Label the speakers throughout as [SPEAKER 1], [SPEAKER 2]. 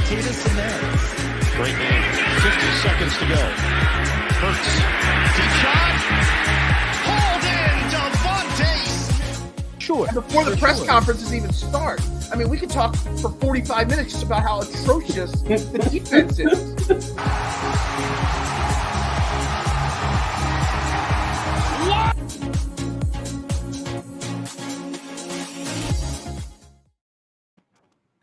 [SPEAKER 1] Tatis and Nance.
[SPEAKER 2] Great game. 50 seconds to go. Hurts. Deep shot. Hauled in, Devontae.
[SPEAKER 3] Sure. And before the press conferences even start. I mean, we could talk for 45 minutes just about how atrocious the defense is.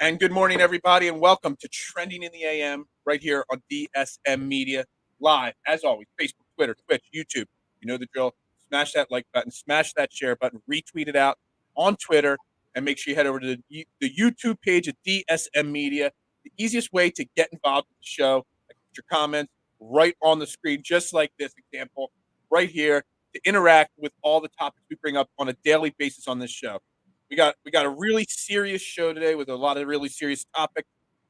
[SPEAKER 4] And good morning, everybody, and welcome to Trending in the AM right here on DSM Media, live, as always, Facebook, Twitter, Twitch, YouTube. You know the drill. Smash that like button, smash that share button, retweet it out on Twitter, and make sure you head over to the YouTube page of DSM Media. The easiest way to get involved with the show, put your comments right on the screen, just like this example right here, to interact with all the topics we bring up on a daily basis on this show. We got a really serious show today with a lot of really serious topics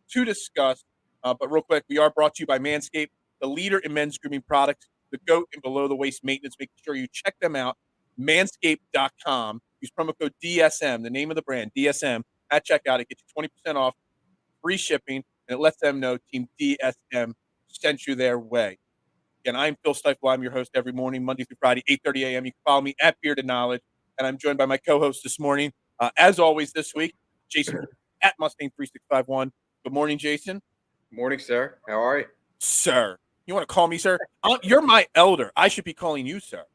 [SPEAKER 4] to discuss. But real quick, we are brought to you by Manscaped, the leader in men's grooming products, the GOAT in below-the-waist maintenance. Make sure you check them out, manscaped.com. Use promo code DSM, the name of the brand, DSM, at checkout. It gets you 20% off, free shipping, and it lets them know Team DSM sent you their way. Again, I'm Phil Stifle. I'm your host every morning, Monday through Friday, 8:30 a.m. You can follow me at Bearded Knowledge, and I'm joined by my co-host this morning, as always this week, Jason at Mustang3651. Good morning, Jason.
[SPEAKER 5] Good morning, sir. How are you?
[SPEAKER 4] Sir. You want to call me sir? You're my elder. I should be calling you sir.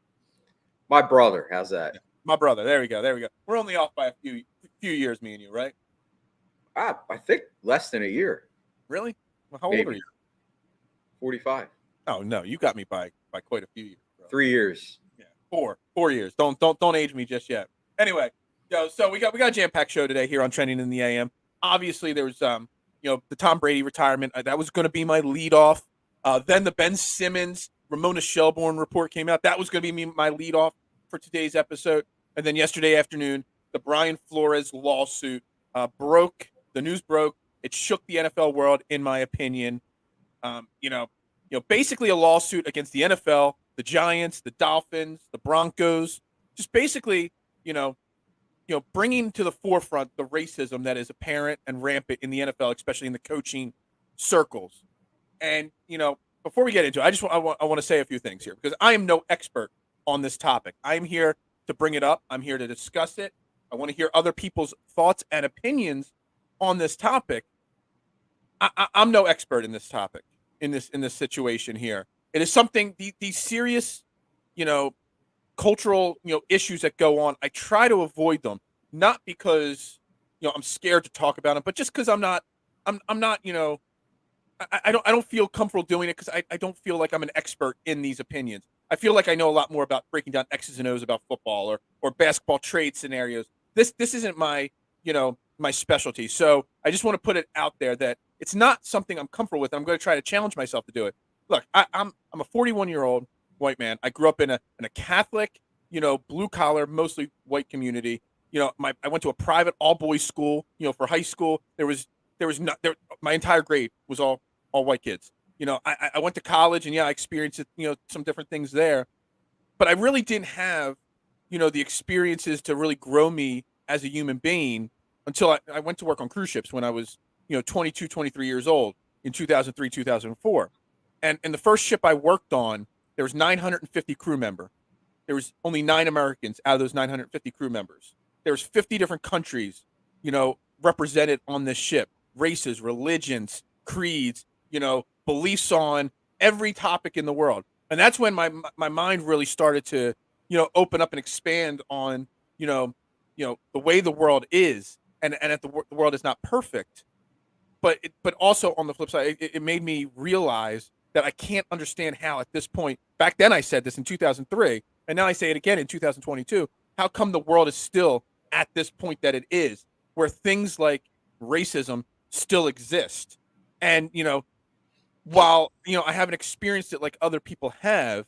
[SPEAKER 5] My brother. How's that?
[SPEAKER 4] My brother. There we go. We're only off by a few years, me and you, right?
[SPEAKER 5] I think less than a year.
[SPEAKER 4] Really? Well, how
[SPEAKER 5] Maybe.
[SPEAKER 4] old are you?
[SPEAKER 5] 45.
[SPEAKER 4] Oh, no. You got me by quite a few years, bro.
[SPEAKER 5] 3 years.
[SPEAKER 4] Yeah. 4 years. Don't age me just yet. Anyway. So we got a jam-packed show today here on Trending in the AM. Obviously, there was the Tom Brady retirement. That was going to be my leadoff. Then the Ben Simmons, Ramona Shelburne report came out. That was going to be my leadoff for today's episode. And then yesterday afternoon, the Brian Flores lawsuit broke. The news broke. It shook the NFL world, in my opinion. Basically a lawsuit against the NFL, the Giants, the Dolphins, the Broncos, just basically, bringing to the forefront the racism that is apparent and rampant in the NFL, especially in the coaching circles. And, before we get into it, I want to say a few things here because I am no expert on this topic. I'm here to bring it up. I'm here to discuss it. I want to hear other people's thoughts and opinions on this topic. I'm no expert in this topic, in this situation here. It is something, these serious, cultural, issues that go on. I try to avoid them, not because, I'm scared to talk about them, but just because I'm not, I don't feel comfortable doing it because I don't feel like I'm an expert in these opinions. I feel like I know a lot more about breaking down X's and O's about football or basketball trade scenarios. This isn't my, my specialty. So I just want to put it out there that it's not something I'm comfortable with. I'm going to try to challenge myself to do it. Look, I'm a 41-year-old white man. I grew up in a Catholic, blue collar, mostly white community. I went to a private all boys school. For high school, my entire grade was all white kids. I went to college and I experienced some different things there, but I really didn't have the experiences to really grow me as a human being until I went to work on cruise ships when I was 22, 23 years old in 2003, 2004. And the first ship I worked on, there was 950 crew member. There was only 9 Americans out of those 950 crew members. There was 50 different countries, represented on this ship, races, religions, creeds, beliefs on every topic in the world. And that's when my mind really started to, open up and expand on, the way the world is and that the world is not perfect. But also on the flip side, it made me realize that I can't understand how at this point, back then I said this in 2003, and now I say it again in 2022, how come the world is still at this point that it is, where things like racism still exist? And, while, I haven't experienced it like other people have,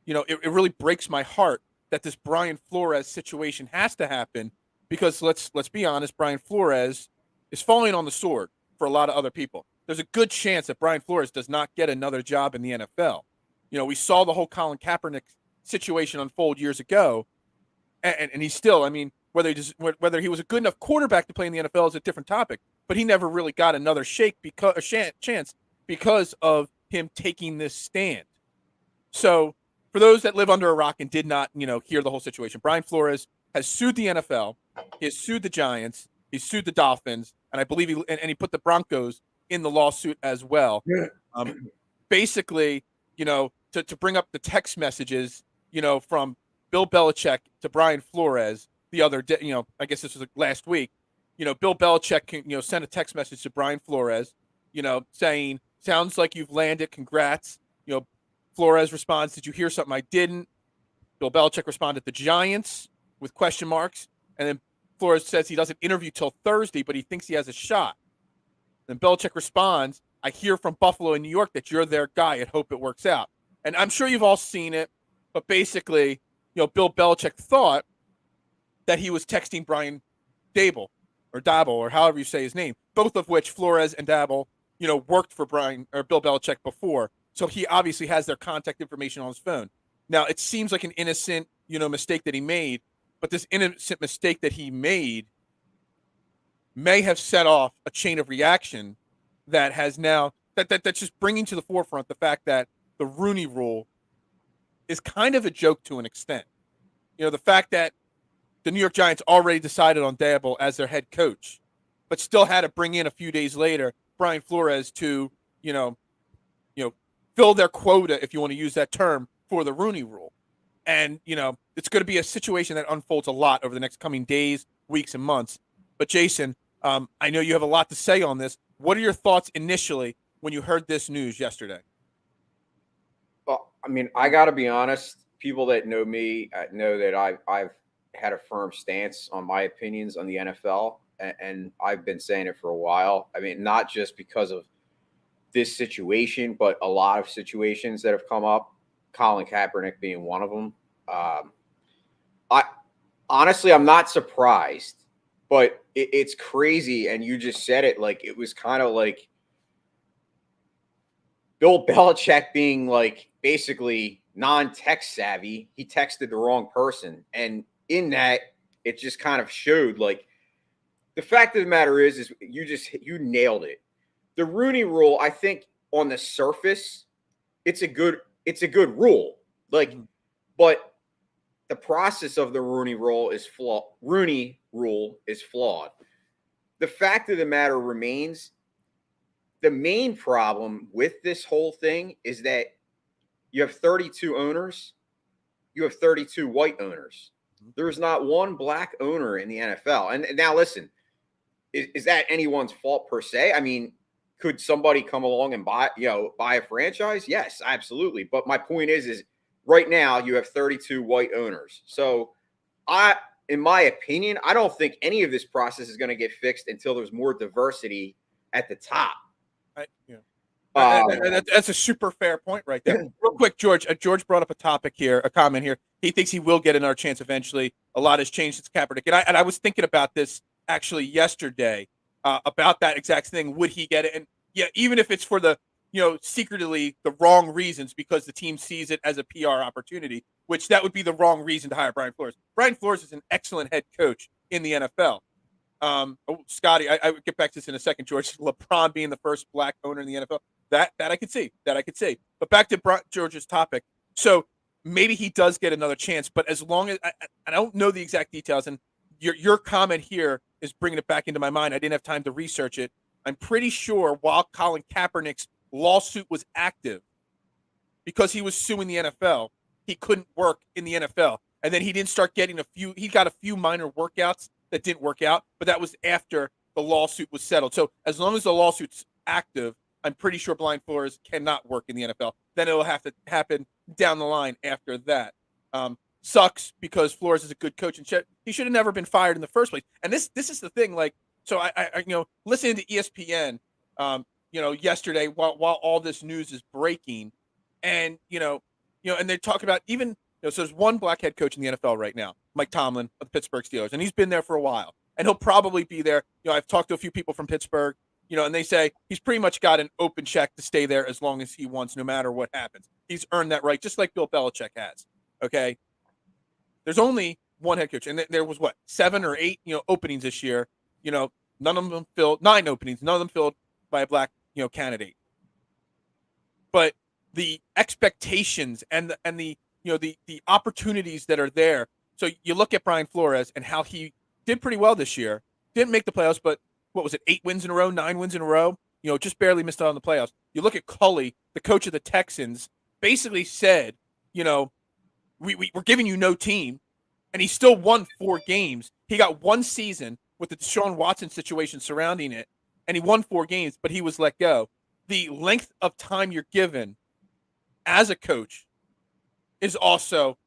[SPEAKER 4] it really breaks my heart that this Brian Flores situation has to happen because let's be honest, Brian Flores is falling on the sword for a lot of other people. There's a good chance that Brian Flores does not get another job in the NFL. We saw the whole Colin Kaepernick situation unfold years ago, and he's still, whether he was a good enough quarterback to play in the NFL is a different topic. but he never really got another chance because of him taking this stand. So for those that live under a rock and did not, hear the whole situation, Brian Flores has sued the NFL. He has sued the Giants. He sued the Dolphins, and I believe he put the Broncos in the lawsuit as well. Basically, to bring up the text messages, from Bill Belichick to Brian Flores the other day, I guess this was last week. Bill Belichick sent a text message to Brian Flores, saying, "Sounds like you've landed. Congrats." Flores responds, "Did you hear something I didn't?" Bill Belichick responded, "The Giants," with question marks. And then Flores says he doesn't interview till Thursday, but he thinks he has a shot. Then Belichick responds, "I hear from Buffalo and New York that you're their guy and hope it works out." And I'm sure you've all seen it, but basically, Bill Belichick thought that he was texting Brian Daboll or however you say his name, both of which Flores and Daboll, worked for Brian or Bill Belichick before. So he obviously has their contact information on his phone. Now, it seems like an innocent, mistake that he made, but this innocent mistake that he made may have set off a chain of reaction that has now that's just bringing to the forefront the fact that the Rooney Rule is kind of a joke to an extent. The fact that the New York Giants already decided on Daboll as their head coach, but still had to bring in a few days later Brian Flores to, fill their quota, if you want to use that term, for the Rooney Rule. And, it's going to be a situation that unfolds a lot over the next coming days, weeks, and months. But Jason, I know you have a lot to say on this. What are your thoughts initially when you heard this news yesterday?
[SPEAKER 5] Well, I mean, I got to be honest. People that know me know that I've had a firm stance on my opinions on the NFL, and I've been saying it for a while. I mean, not just because of this situation, but a lot of situations that have come up, Colin Kaepernick being one of them. I'm not surprised, but it's crazy. And you just said it, like, it was kind of like Bill Belichick being like basically non-tech savvy. He texted the wrong person. And in that, it just kind of showed, like, the fact of the matter is you nailed it. The Rooney Rule, I think on the surface, it's a good rule. Like, but the process of the Rooney Rule is flawed. The fact of the matter remains, the main problem with this whole thing is that you have 32 owners, you have 32 white owners. There's not one black owner in the NFL. And now listen, is that anyone's fault per se? I mean, could somebody come along and buy a franchise? Yes, absolutely. But my point is right now you have 32 white owners. So in my opinion, I don't think any of this process is going to get fixed until there's more diversity at the top.
[SPEAKER 4] That's a super fair point right there. Real quick, George. George brought up a comment here. He thinks he will get another chance eventually. A lot has changed since Kaepernick. And I was thinking about this actually yesterday, about that exact thing. Would he get it? And yeah, even if it's for the, secretly the wrong reasons, because the team sees it as a PR opportunity, which that would be the wrong reason to hire Brian Flores. Brian Flores is an excellent head coach in the NFL. Scotty, I would get back to this in a second, George. LeBron being the first black owner in the NFL. That I could see. But back to George's topic. So maybe he does get another chance, but as long as I don't know the exact details, and your comment here is bringing it back into my mind. I didn't have time to research it. I'm pretty sure while Colin Kaepernick's lawsuit was active, because he was suing the NFL, he couldn't work in the NFL. And then he didn't start getting he got a few minor workouts that didn't work out, but that was after the lawsuit was settled. So as long as the lawsuit's active, I'm pretty sure Brian Flores cannot work in the NFL. Then it'll have to happen down the line after that. Sucks because Flores is a good coach and he should have never been fired in the first place. And this is the thing. Like, so I listening to ESPN, yesterday while all this news is breaking, and and they talk about even so there's one black head coach in the NFL right now, Mike Tomlin of the Pittsburgh Steelers, and he's been there for a while, and he'll probably be there. I've talked to a few people from Pittsburgh. And they say he's pretty much got an open check to stay there as long as he wants, no matter what happens. He's earned that right, just like Bill Belichick has. Okay. There's only one head coach, and there was 7 or 8, openings this year. None of them filled 9 openings. None of them filled by a black, candidate. But the expectations and the opportunities that are there. So you look at Brian Flores and how he did pretty well this year. Didn't make the playoffs, but what was it? 8 wins in a row, 9 wins in a row. Just barely missed out on the playoffs. You look at Culley, the coach of the Texans, basically said, we're giving you no team, and he still won 4 games. He got 1 season with the Deshaun Watson situation surrounding it, and he won 4 games, but he was let go. The length of time you're given as a coach is also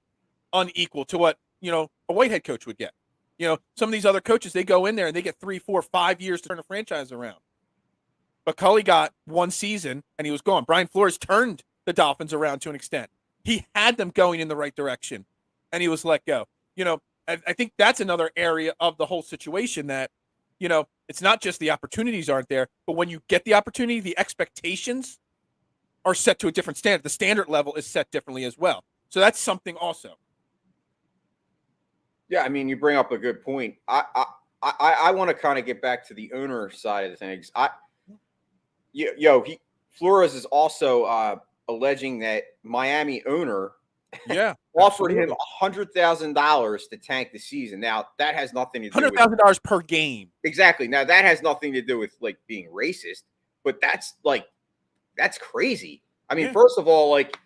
[SPEAKER 4] unequal to what, a white head coach would get. Some of these other coaches, they go in there and they get 3, 4, 5 years to turn a franchise around. But Culley got 1 season and he was gone. Brian Flores turned the Dolphins around to an extent. He had them going in the right direction and he was let go. I think that's another area of the whole situation that, it's not just the opportunities aren't there, but when you get the opportunity, the expectations are set to a different standard. The standard level is set differently as well. So that's something also.
[SPEAKER 5] Yeah, I mean, you bring up a good point. I want to kind of get back to the owner side of the things. Flores is also alleging that Miami owner offered him $100,000 to tank the season. Now that has nothing to do with
[SPEAKER 4] $100,000 per game.
[SPEAKER 5] Exactly. Now that has nothing to do with like being racist, but that's crazy. I mean, first of all, like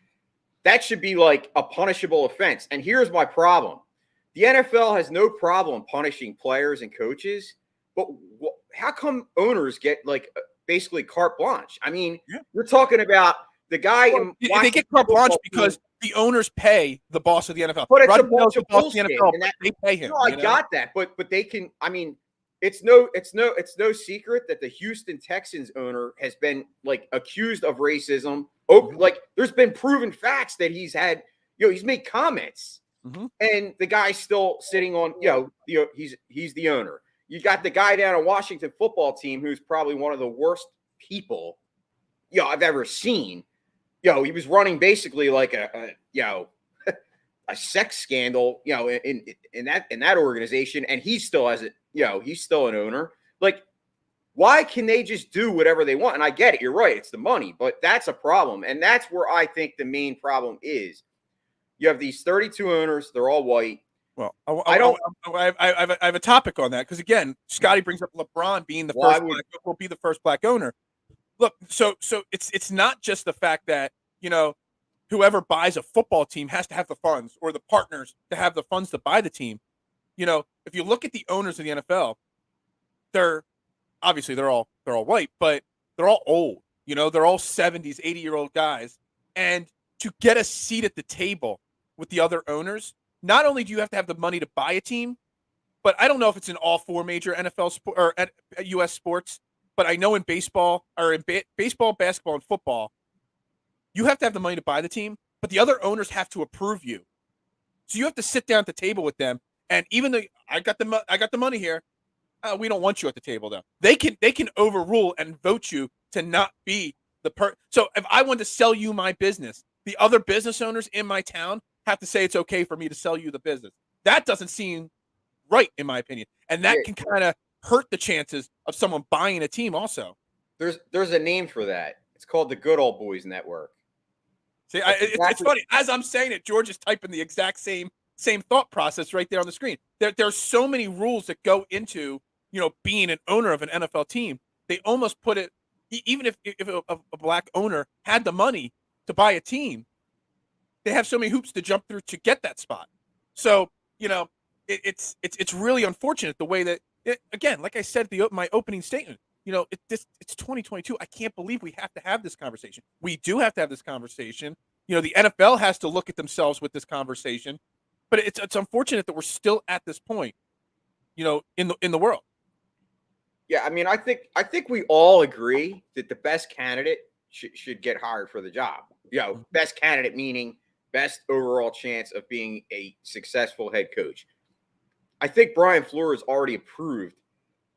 [SPEAKER 5] that should be like a punishable offense. And here's my problem. The NFL has no problem punishing players and coaches, but how come owners get like basically carte blanche? I mean, we're talking about the guy.
[SPEAKER 4] They get carte blanche because the owners pay the boss of the NFL.
[SPEAKER 5] But it's
[SPEAKER 4] Roger
[SPEAKER 5] a bunch of bullshit.
[SPEAKER 4] They pay him.
[SPEAKER 5] No, I got that, but they can. I mean, it's no secret that the Houston Texans owner has been like accused of racism. Like there's been proven facts that he's made comments. Mm-hmm. And the guy's still sitting on, he's the owner. You got the guy down at Washington football team who's probably one of the worst people, I've ever seen. He was running basically like a sex scandal, in that organization, and he still has it. He's still an owner. Like, why can they just do whatever they want? And I get it. You're right. It's the money, but that's a problem, and that's where I think the main problem is. You have these 32 owners. They're all white.
[SPEAKER 4] Well, I have a topic on that because again, Scotty brings up LeBron being the first black owner. Look, so it's not just the fact that whoever buys a football team has to have the funds or the partners to have the funds to buy the team. If you look at the owners of the NFL, they're all white, but they're all old. They're all 70s, 80-year-old guys, and to get a seat at the table with the other owners, not only do you have to have the money to buy a team, but I don't know if it's in all 4 major NFL or U.S. sports, but I know in baseball or in baseball, basketball, and football, you have to have the money to buy the team, but the other owners have to approve you. So you have to sit down at the table with them, and even though I got the money here, we don't want you at the table though. They can overrule and vote you to not be the So if I want to sell you my business, the other business owners in my town have to say it's okay for me to sell you the business. That doesn't seem right, in my opinion. And that can kind of hurt the chances of someone buying a team also.
[SPEAKER 5] There's a name for that. It's called the Good Old Boys Network.
[SPEAKER 4] See, it's funny. As I'm saying it, George is typing the exact same thought process right there on the screen. There's so many rules that go into, being an owner of an NFL team. They almost put it, even if a black owner had the money to buy a team, they have so many hoops to jump through to get that spot. So, it's really unfortunate the way that, again, like I said, my opening statement, it's 2022. I can't believe we have to have this conversation. We do have to have this conversation. The NFL has to look at themselves with this conversation, but it's unfortunate that we're still at this point, in the world.
[SPEAKER 5] Yeah, I mean, I think we all agree that the best candidate should get hired for the job. Best candidate meaning best overall chance of being a successful head coach. I think Brian Flores already approved.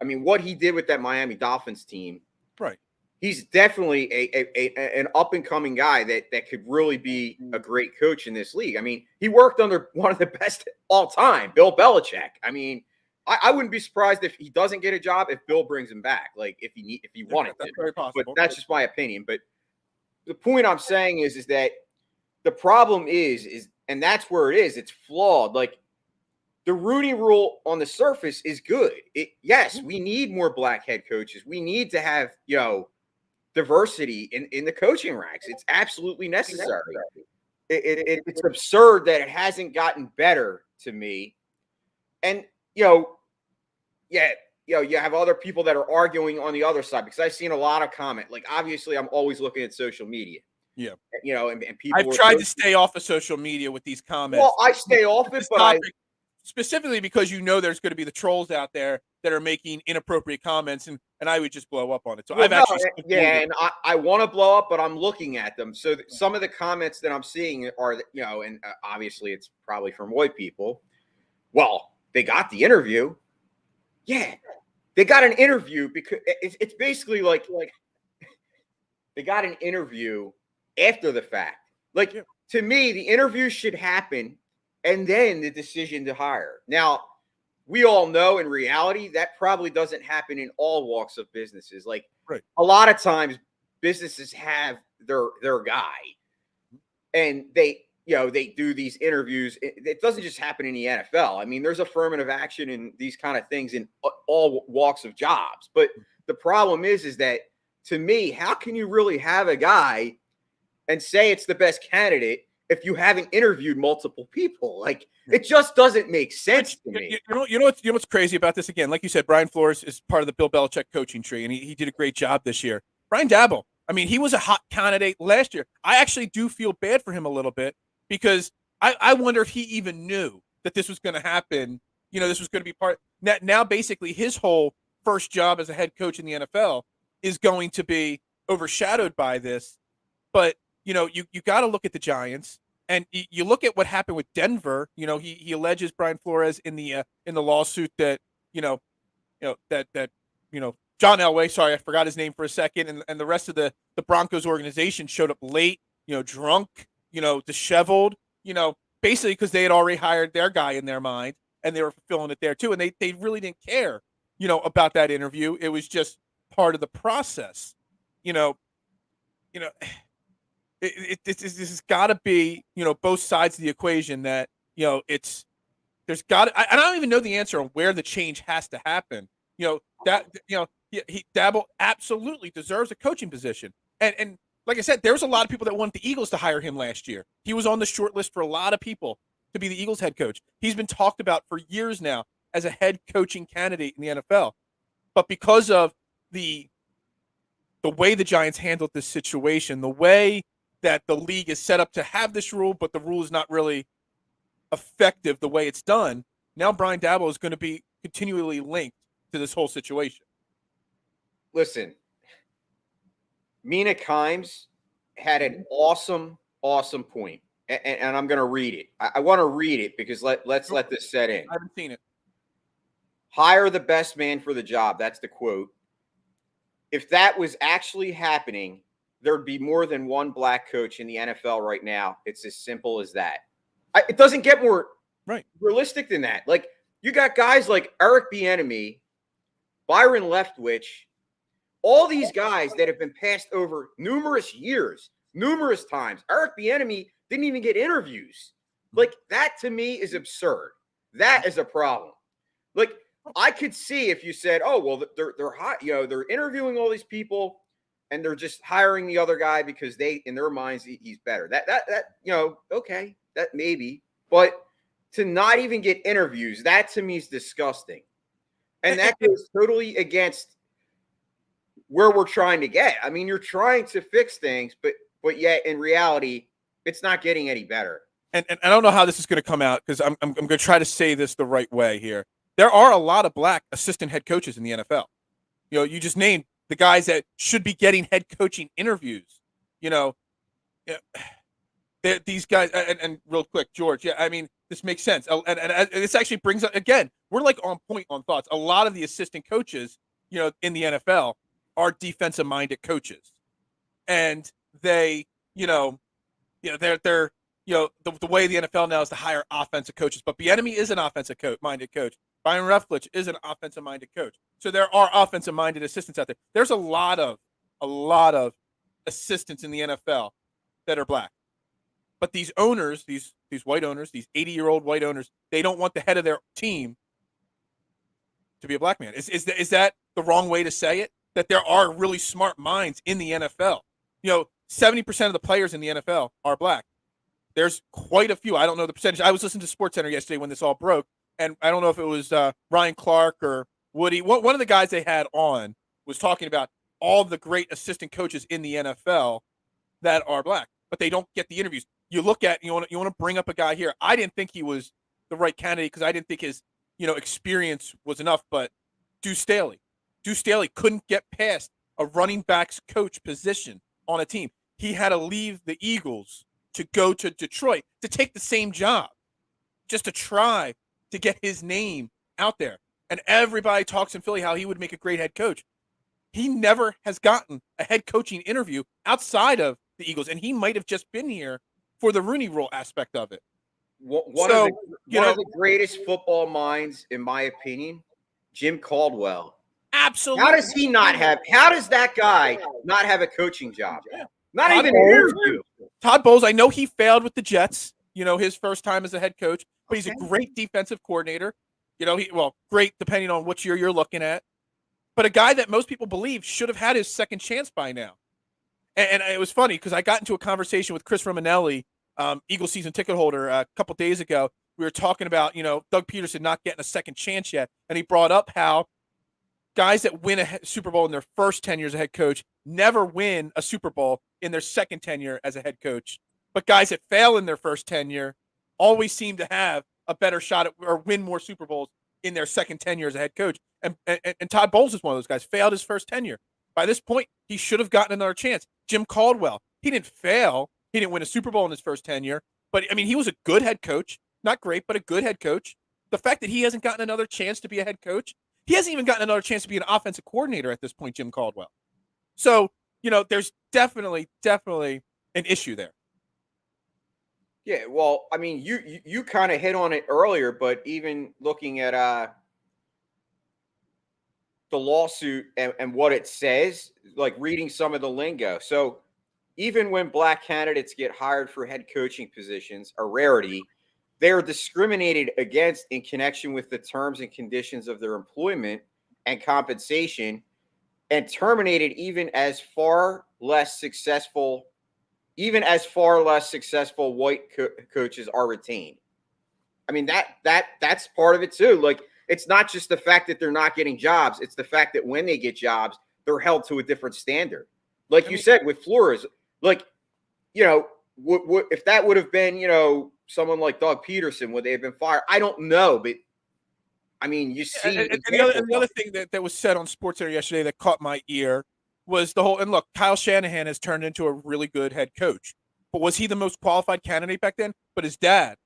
[SPEAKER 5] I mean, what he did with that Miami Dolphins team,
[SPEAKER 4] right?
[SPEAKER 5] He's definitely an up and coming guy that could really be a great coach in this league. I mean, he worked under one of the best all time, Bill Belichick. I mean, I wouldn't be surprised if he doesn't get a job if Bill brings him back, like if he wanted
[SPEAKER 4] That's
[SPEAKER 5] to.
[SPEAKER 4] very
[SPEAKER 5] But
[SPEAKER 4] possible.
[SPEAKER 5] that's just my opinion. But the point I'm saying is that the problem is, and that's where it is. It's flawed. Like the Rooney Rule on the surface is good. Yes, we need more black head coaches. We need to have diversity in the coaching ranks. It's absolutely necessary. It's absurd that it hasn't gotten better to me. And you have other people that are arguing on the other side because I've seen a lot of comment. Like obviously, I'm always looking at social media.
[SPEAKER 4] Yeah,
[SPEAKER 5] and people.
[SPEAKER 4] I've tried to stay off of social media with these comments.
[SPEAKER 5] Well, I stay off it, but
[SPEAKER 4] specifically because there's going to be the trolls out there that are making inappropriate comments, and I would just blow up on it. So and
[SPEAKER 5] I want to blow up, but I'm looking at them. So some of the comments that I'm seeing are, and obviously it's probably from white people. Well, they got the interview. Yeah, they got an interview because it's basically like they got an interview after the fact. Like to me, the interview should happen and then the decision to hire. Now, we all know in reality that probably doesn't happen in all walks of businesses. Like a lot of times businesses have their guy and they do these interviews. It doesn't just happen in the NFL. I mean, there's affirmative action in these kind of things in all walks of jobs. But the problem is that to me, how can you really have a guy and say it's the best candidate if you haven't interviewed multiple people? Like it just doesn't make sense to me.
[SPEAKER 4] You know what's crazy about this? Again, like you said, Brian Flores is part of the Bill Belichick coaching tree, and he did a great job this year. Brian Daboll, I mean, he was a hot candidate last year. I actually do feel bad for him a little bit because I wonder if he even knew that this was going to happen. This was going to be part. Now, basically, his whole first job as a head coach in the NFL is going to be overshadowed by this. But you got to look at the Giants, and you look at what happened with Denver. He alleges Brian Flores in the lawsuit that that John Elway, sorry, I forgot his name for a second, and the rest of the Broncos organization showed up late, drunk, disheveled, basically because they had already hired their guy in their mind and they were fulfilling it there too, and they really didn't care, about that interview. It was just part of the process, This has got to be, both sides of the equation that, there's got to, I don't even know the answer on where the change has to happen. Daboll absolutely deserves a coaching position. And like I said, there was a lot of people that wanted the Eagles to hire him last year. He was on the short list for a lot of people to be the Eagles head coach. He's been talked about for years now as a head coaching candidate in the NFL. But because of the way the Giants handled this situation, the way that the league is set up to have this rule, but the rule is not really effective the way it's done, now Brian Daboll is going to be continually linked to this whole situation.
[SPEAKER 5] Listen, Mina Kimes had an awesome point, and I'm going to read it. I want to read it because let's let this set in.
[SPEAKER 4] I haven't seen it.
[SPEAKER 5] Hire the best man for the job. That's the quote. If that was actually happening, there'd be more than one black coach in the NFL right now. It's as simple as that. It doesn't get more realistic than that. Like, you got guys like Eric Bieniemy, Byron Leftwich, all these guys that have been passed over numerous years, numerous times. Eric Bieniemy didn't even get interviews. Like, that to me is absurd. That is a problem. Like, I could see if you said, "Oh, well, they're hot, they're interviewing all these people, and they're just hiring the other guy because in their minds, he's better." That okay, that maybe, but to not even get interviews, that to me is disgusting, and that goes totally against where we're trying to get. I mean, you're trying to fix things, but yet in reality, it's not getting any better.
[SPEAKER 4] And I don't know how this is going to come out because I'm going to try to say this the right way here. There are a lot of black assistant head coaches in the NFL. You just named the guys that should be getting head coaching interviews. These guys, and real quick, George, I mean, this makes sense. And this actually brings up, again, we're like on point on thoughts. A lot of the assistant coaches, in the NFL are defensive minded coaches. And they, they're the way the NFL now is to hire offensive coaches. But Bieniemy is an offensive minded coach. Byron Leftwich is an offensive-minded coach. So there are offensive-minded assistants out there. There's a lot of assistants in the NFL that are black. But these owners, these white owners, these 80-year-old white owners, they don't want the head of their team to be a black man. Is that the wrong way to say it? That there are really smart minds in the NFL. 70% of the players in the NFL are black. There's quite a few. I don't know the percentage. I was listening to SportsCenter yesterday when this all broke, and I don't know if it was Ryan Clark or Woody. One of the guys they had on was talking about all the great assistant coaches in the NFL that are black, but they don't get the interviews. You look at you want to bring up a guy here. I didn't think he was the right candidate because I didn't think his experience was enough. But Deuce Staley couldn't get past a running backs coach position on a team. He had to leave the Eagles to go to Detroit to take the same job, just to try to get his name out there. And everybody talks in Philly how he would make a great head coach. He never has gotten a head coaching interview outside of the Eagles, and he might have just been here for the Rooney Rule aspect of it.
[SPEAKER 5] One of the greatest football minds, in my opinion, Jim Caldwell.
[SPEAKER 4] Absolutely.
[SPEAKER 5] How does that guy not have a coaching job?
[SPEAKER 4] Yeah.
[SPEAKER 5] Not
[SPEAKER 4] Todd
[SPEAKER 5] even
[SPEAKER 4] Bowles,
[SPEAKER 5] an interview.
[SPEAKER 4] Todd Bowles, I know he failed with the Jets, his first time as a head coach, but he's a great defensive coordinator. Great depending on which year you're looking at. But a guy that most people believe should have had his second chance by now. And it was funny because I got into a conversation with Chris Romanelli, Eagle season ticket holder, a couple days ago. We were talking about, Doug Peterson not getting a second chance yet. And he brought up how guys that win a Super Bowl in their first 10 years as a head coach never win a Super Bowl in their second tenure as a head coach. But guys that fail in their first tenure always seem to have a better shot at or win more Super Bowls in their second tenure as a head coach. And Todd Bowles is one of those guys, failed his first tenure. By this point, he should have gotten another chance. Jim Caldwell, he didn't fail. He didn't win a Super Bowl in his first tenure. But, he was a good head coach. Not great, but a good head coach. The fact that he hasn't gotten another chance to be a head coach, he hasn't even gotten another chance to be an offensive coordinator at this point, Jim Caldwell. So, there's definitely an issue there.
[SPEAKER 5] Yeah, well, you kind of hit on it earlier, but even looking at the lawsuit and what it says, like reading some of the lingo. So even when black candidates get hired for head coaching positions, a rarity, they are discriminated against in connection with the terms and conditions of their employment and compensation, and terminated even as far less successful white coaches are retained. That's part of it too. Like, it's not just the fact that they're not getting jobs. It's the fact that when they get jobs, they're held to a different standard. Like you said with Flores, if that would have been, someone like Doug Peterson, would they have been fired? I don't know, but you see.
[SPEAKER 4] And the other thing that was said on SportsCenter yesterday that caught my ear was and look, Kyle Shanahan has turned into a really good head coach. But was he the most qualified candidate back then? But his dad,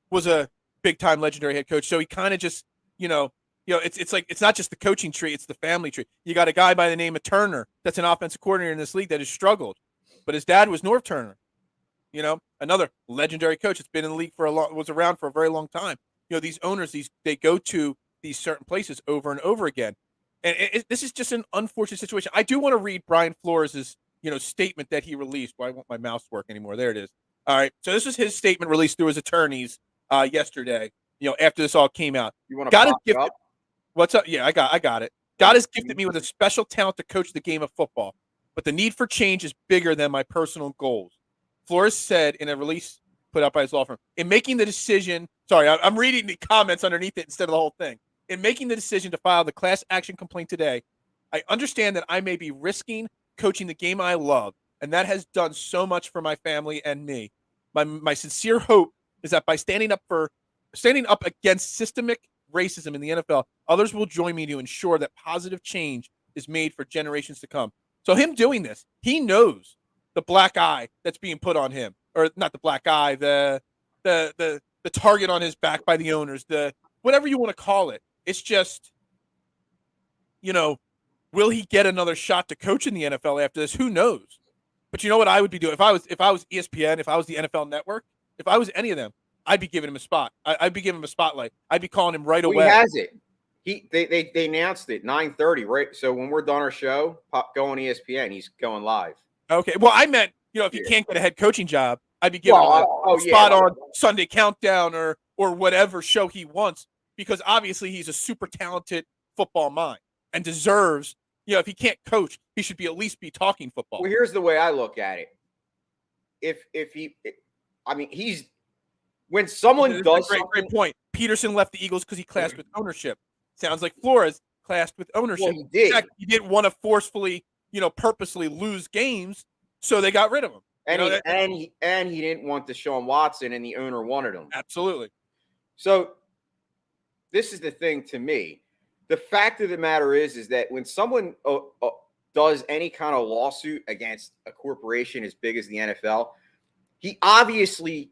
[SPEAKER 4] was a big-time legendary head coach. So he kind of just, it's like, it's not just the coaching tree, it's the family tree. You got a guy by the name of Turner that's an offensive coordinator in this league that has struggled. But his dad was Norv Turner, another legendary coach. It's been in the league was around for a very long time. These owners, they go to these certain places over and over again. And this is just an unfortunate situation. I do want to read Brian Flores' statement that he released. Why won't my mouse work anymore? There it is. All right. So this is his statement released through his attorneys yesterday, after this all came out.
[SPEAKER 5] You want to pop it up?
[SPEAKER 4] What's up? Yeah, I got it. God has gifted me with a special talent to coach the game of football, but the need for change is bigger than my personal goals. Flores said in a release put out by his law firm. In making the decision, I'm reading the comments underneath it instead of the whole thing. In making the decision to file the class action complaint today, I understand that I may be risking coaching the game I love, and that has done so much for my family and me. My sincere hope is that by standing up against systemic racism in the NFL, others will join me to ensure that positive change is made for generations to come. So him doing this, he knows the black eye that's being put on him, or not the black eye, the target on his back by the owners, the whatever you want to call it. It's just, will he get another shot to coach in the NFL after this? Who knows? But you know what I would be doing if I was ESPN, if I was the NFL Network, if I was any of them, I'd be giving him a spot. I'd be giving him a spotlight. I'd be calling him right
[SPEAKER 5] Well,
[SPEAKER 4] away.
[SPEAKER 5] he has it. They announced it 9:30, right? So when we're done our show, go on ESPN. He's going live.
[SPEAKER 4] Okay. Well, I meant, if he can't get a head coaching job, I'd be giving him a
[SPEAKER 5] yeah,
[SPEAKER 4] spot on Sunday Countdown or whatever show he wants, because obviously he's a super talented football mind and deserves, if he can't coach, he should be at least be talking football.
[SPEAKER 5] Well, here's the way I look at it. When someone does
[SPEAKER 4] great point. Peterson left the Eagles because he clashed with ownership. Sounds like Flores clashed with ownership.
[SPEAKER 5] Well, he did.
[SPEAKER 4] In fact, he didn't want to forcefully, purposely lose games, so they got rid of him.
[SPEAKER 5] And he didn't want Deshaun Watson, and the owner wanted him.
[SPEAKER 4] Absolutely.
[SPEAKER 5] So this is the thing to me. The fact of the matter is that when someone does any kind of lawsuit against a corporation as big as the NFL, he obviously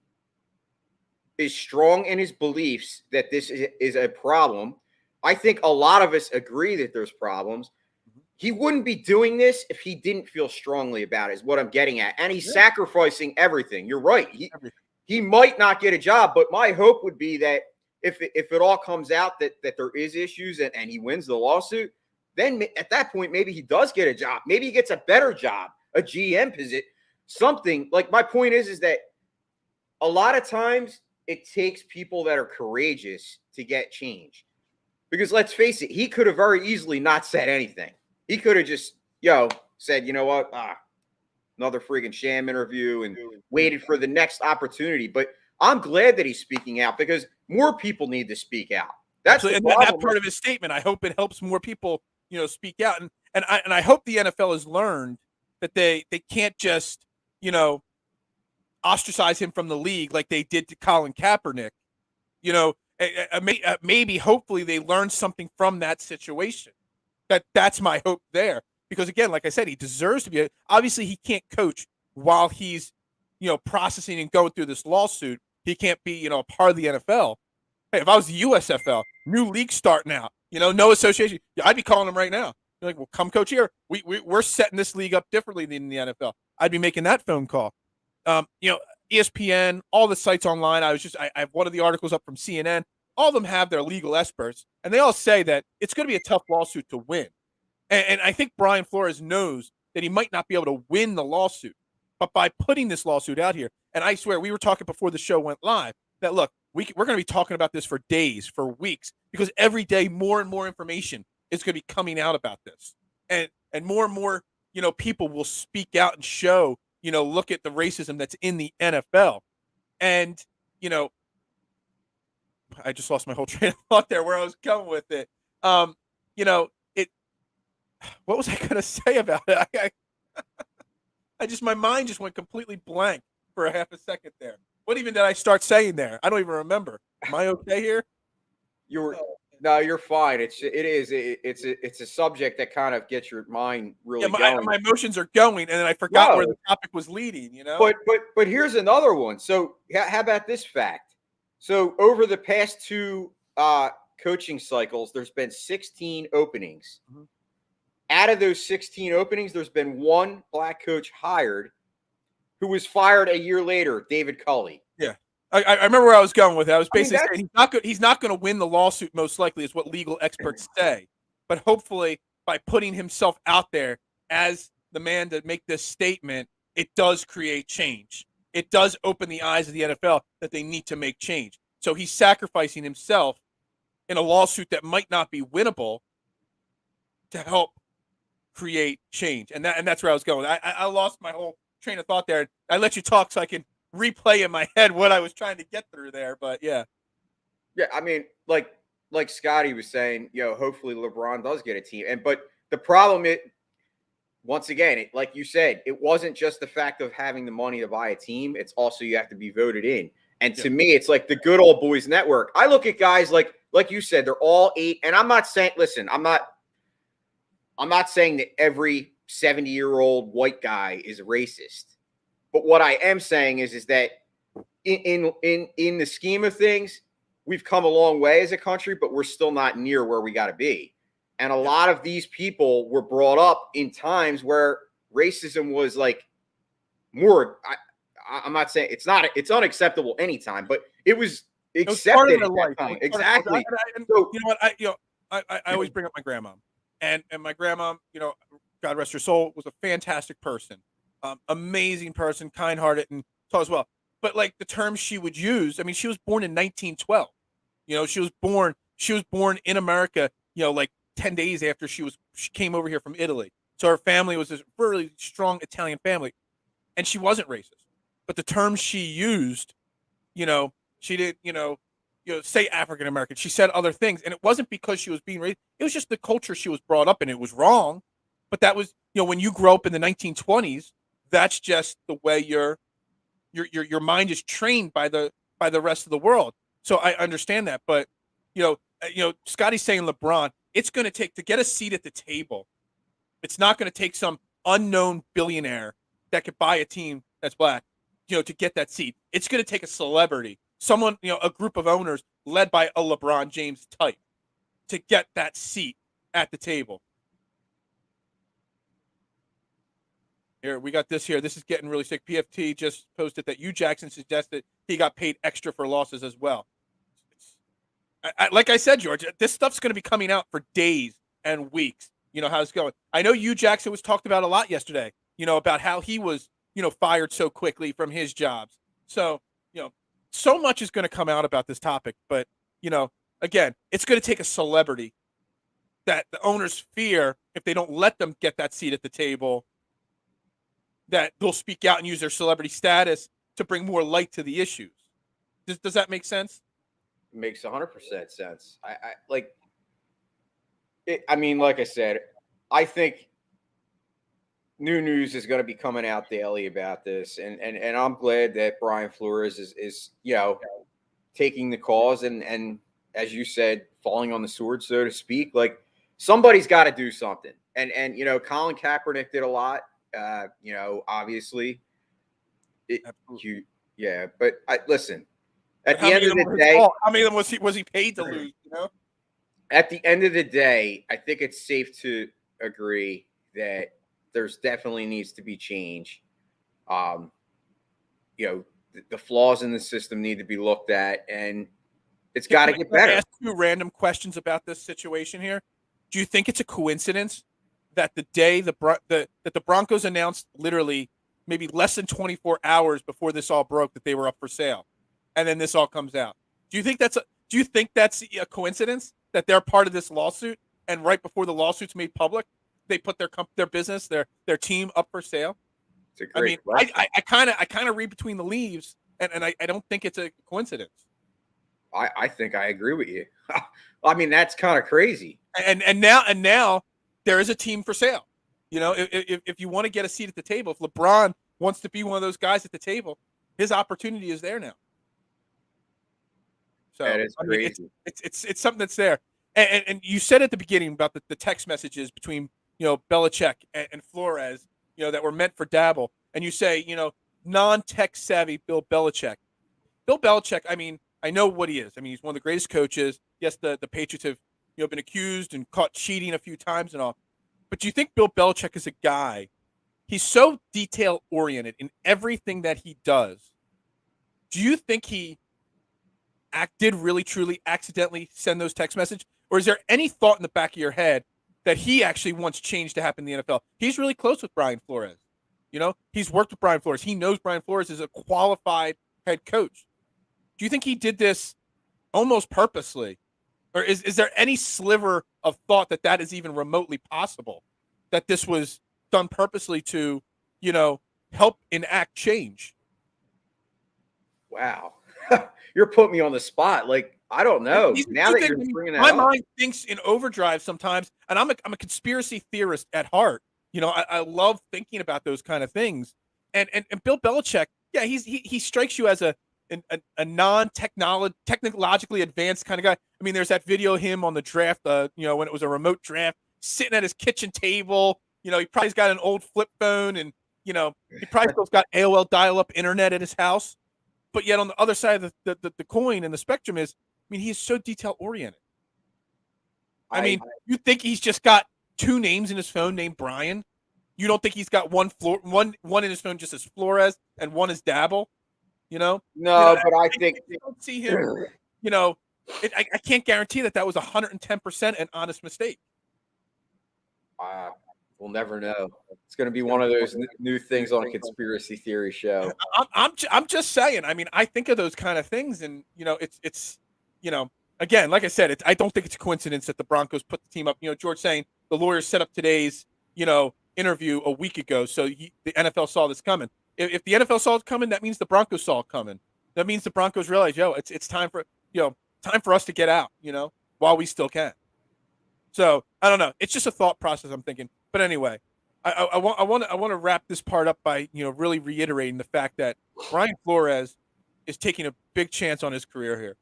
[SPEAKER 5] is strong in his beliefs that this is a problem. I think a lot of us agree that there's problems. He wouldn't be doing this if he didn't feel strongly about it, is what I'm getting at. And he's sacrificing everything. You're right. He might not get a job, but my hope would be that if it all comes out that there is issues and he wins the lawsuit, then at that point, maybe he does get a job. Maybe he gets a better job, a GM position, something. Like, my point is that a lot of times it takes people that are courageous to get change. Because let's face it, he could have very easily not said anything. He could have just, said, you know what, another freaking sham interview, and waited for the next opportunity. But I'm glad that he's speaking out, because more people need to speak out. That's
[SPEAKER 4] and that part of his statement. I hope it helps more people, speak out. And I hope the NFL has learned that they can't just, ostracize him from the league like they did to Colin Kaepernick. Maybe hopefully they learned something from that situation. That's my hope there, because again, like I said, he deserves to be. Obviously, he can't coach while he's, processing and going through this lawsuit. He can't be, a part of the NFL. Hey, if I was the USFL, new league starting out, no association, I'd be calling him right now. You're like, well, come coach here. We're setting this league up differently than the NFL. I'd be making that phone call. ESPN, all the sites online. I have one of the articles up from CNN. All of them have their legal experts, and they all say that it's going to be a tough lawsuit to win. And I think Brian Flores knows that he might not be able to win the lawsuit, but by putting this lawsuit out here, and I swear we were talking before the show went live that, look, we're going to be talking about this for days, for weeks, because every day more and more information is going to be coming out about this, and more people will speak out and show, look at the racism that's in the NFL, and I just lost my whole train of thought there where I was going with it. What was I going to say about it? My mind just went completely blank for a half a second there. What even did I start saying there? I don't even remember. Am I okay here?
[SPEAKER 5] No, you're fine. It's a subject that kind of gets your mind really going.
[SPEAKER 4] My emotions are going, and then I forgot where the topic was leading.
[SPEAKER 5] But here's another one. So how about this fact? So over the past two coaching cycles, there's been 16 openings. Mm-hmm. Out of those 16 openings, there's been one black coach hired who was fired a year later, David Culley.
[SPEAKER 4] Yeah. I remember where I was going with it. I was basically saying he's not going to win the lawsuit, most likely, is what legal experts say. But hopefully, by putting himself out there as the man to make this statement, it does create change. It does open the eyes of the NFL that they need to make change. So he's sacrificing himself in a lawsuit that might not be winnable to help create change. And that's where I was going. I lost my whole train of thought there. I let you talk so I can replay in my head what I was trying to get through there. But yeah.
[SPEAKER 5] Yeah, I mean, like Scotty was saying, hopefully LeBron does get a team. But the problem is, once again, like you said, it wasn't just the fact of having the money to buy a team. It's also you have to be voted in. And to me, it's like the good old boys network. I look at guys like you said, they're all 8. And I'm not saying, listen, I'm not saying that every 70-year-old white guy is racist. But what I am saying is that in the scheme of things, we've come a long way as a country, but we're still not near where we got to be. And a lot of these people were brought up in times where racism was like more. I'm not saying it's unacceptable anytime, but it was
[SPEAKER 4] It was part of
[SPEAKER 5] accepted
[SPEAKER 4] their
[SPEAKER 5] at
[SPEAKER 4] life.
[SPEAKER 5] that time.
[SPEAKER 4] It was part of-
[SPEAKER 5] Exactly.
[SPEAKER 4] and
[SPEAKER 5] So
[SPEAKER 4] you know what? I always bring up my grandma, and my grandma, God rest her soul, was a fantastic person, amazing person, kind-hearted, and so as well. But like the terms she would use, I mean, she was born in 1912. She was born in America. Like 10 days after she came over here from Italy. So her family was this really strong Italian family, and she wasn't racist. But the terms she used, she did, say African American. She said other things, and it wasn't because she was being racist. It was just the culture she was brought up in. It was wrong, but that was, when you grow up in the 1920s, that's just the way your mind is trained by the rest of the world. So I understand that, but Scotty's saying LeBron, it's going to take to get a seat at the table. It's not going to take some unknown billionaire that could buy a team that's black, to get that seat. It's going to take a celebrity, someone, a group of owners led by a LeBron James type to get that seat at the table. Here, we got this here. This is getting really sick. PFT just posted that Hugh Jackson suggested he got paid extra for losses as well. Like I said, George, this stuff's going to be coming out for days and weeks. You know how it's going. I know Hugh Jackson was talked about a lot yesterday, about how he was, fired so quickly from his jobs. So, so much is going to come out about this topic. But, again, it's going to take a celebrity that the owners fear if they don't let them get that seat at the table, that they'll speak out and use their celebrity status to bring more light to the issues. Does that make sense?
[SPEAKER 5] Makes 100% sense. I mean, like I said, I think new news is going to be coming out daily about this, and I'm glad that Brian Flores is taking the cause and as you said, falling on the sword, so to speak. Like, somebody's got to do something, and Colin Kaepernick did a lot. Obviously, but listen. At the end of the day,
[SPEAKER 4] how many of them was he paid to lose?
[SPEAKER 5] At the end of the day, I think it's safe to agree that there's definitely needs to be change. The flaws in the system need to be looked at, and it's got to get better.
[SPEAKER 4] Ask you random questions about this situation here. Do you think it's a coincidence that the day that the Broncos announced, literally maybe less than 24 hours before this all broke, that they were up for sale, and then this all comes out? Do you think that's a coincidence that they're part of this lawsuit, and right before the lawsuit's made public, they put their business, their team up for sale?
[SPEAKER 5] It's a great question.
[SPEAKER 4] I kind of read between the leaves, and I don't think it's a coincidence.
[SPEAKER 5] I think I agree with you. I mean, that's kind of crazy.
[SPEAKER 4] And now there is a team for sale. If you want to get a seat at the table, if LeBron wants to be one of those guys at the table, his opportunity is there now. So
[SPEAKER 5] that is crazy.
[SPEAKER 4] It's something that's there. And you said at the beginning about the text messages between Belichick and Flores, that were meant for Dabble, and you say non-tech savvy Bill Belichick. Bill Belichick, I mean, I know what he is. I mean, he's one of the greatest coaches. Yes, the Patriots have been accused and caught cheating a few times and all. But do you think Bill Belichick is a guy? He's so detail oriented in everything that he does. Do you think he did really truly accidentally send those text messages, or is there any thought in the back of your head that he actually wants change to happen in the NFL? He's really close with Brian Flores. He's worked with Brian Flores. He knows Brian Flores is a qualified head coach. Do you think he did this almost purposely? Or is there any sliver of thought that is even remotely possible, that this was done purposely to, help enact change?
[SPEAKER 5] Wow. You're putting me on the spot. Like, I don't know. Now that you're bringing that up,
[SPEAKER 4] my mind thinks in overdrive sometimes, and I'm a conspiracy theorist at heart. I love thinking about those kind of things. And Bill Belichick, yeah, he strikes you as a non-technologically advanced kind of guy. I mean, there's that video of him on the draft, when it was a remote draft, sitting at his kitchen table. He probably's got an old flip phone, and he probably still's got AOL dial-up internet at his house. But yet on the other side of the coin and the spectrum is, he's so detail oriented. You think he's just got two names in his phone named Brian? You don't think he's got one in his phone just as Flores and one as Dabble? You know,
[SPEAKER 5] No, but I think
[SPEAKER 4] I don't see him. You know, I can't guarantee that was 110% an honest mistake.
[SPEAKER 5] we'll never know. It's going to be one of those new things on a conspiracy theory show.
[SPEAKER 4] I'm just saying. I mean, I think of those kind of things, and it's again, like I said, I don't think it's a coincidence that the Broncos put the team up. George saying the lawyers set up today's interview a week ago, so the NFL saw this coming. If the NFL saw it coming, that means the Broncos saw it coming. That means the Broncos realize, it's time for us to get out, while we still can. So I don't know. It's just a thought process I'm thinking. But anyway, I want to wrap this part up by really reiterating the fact that Brian Flores is taking a big chance on his career here.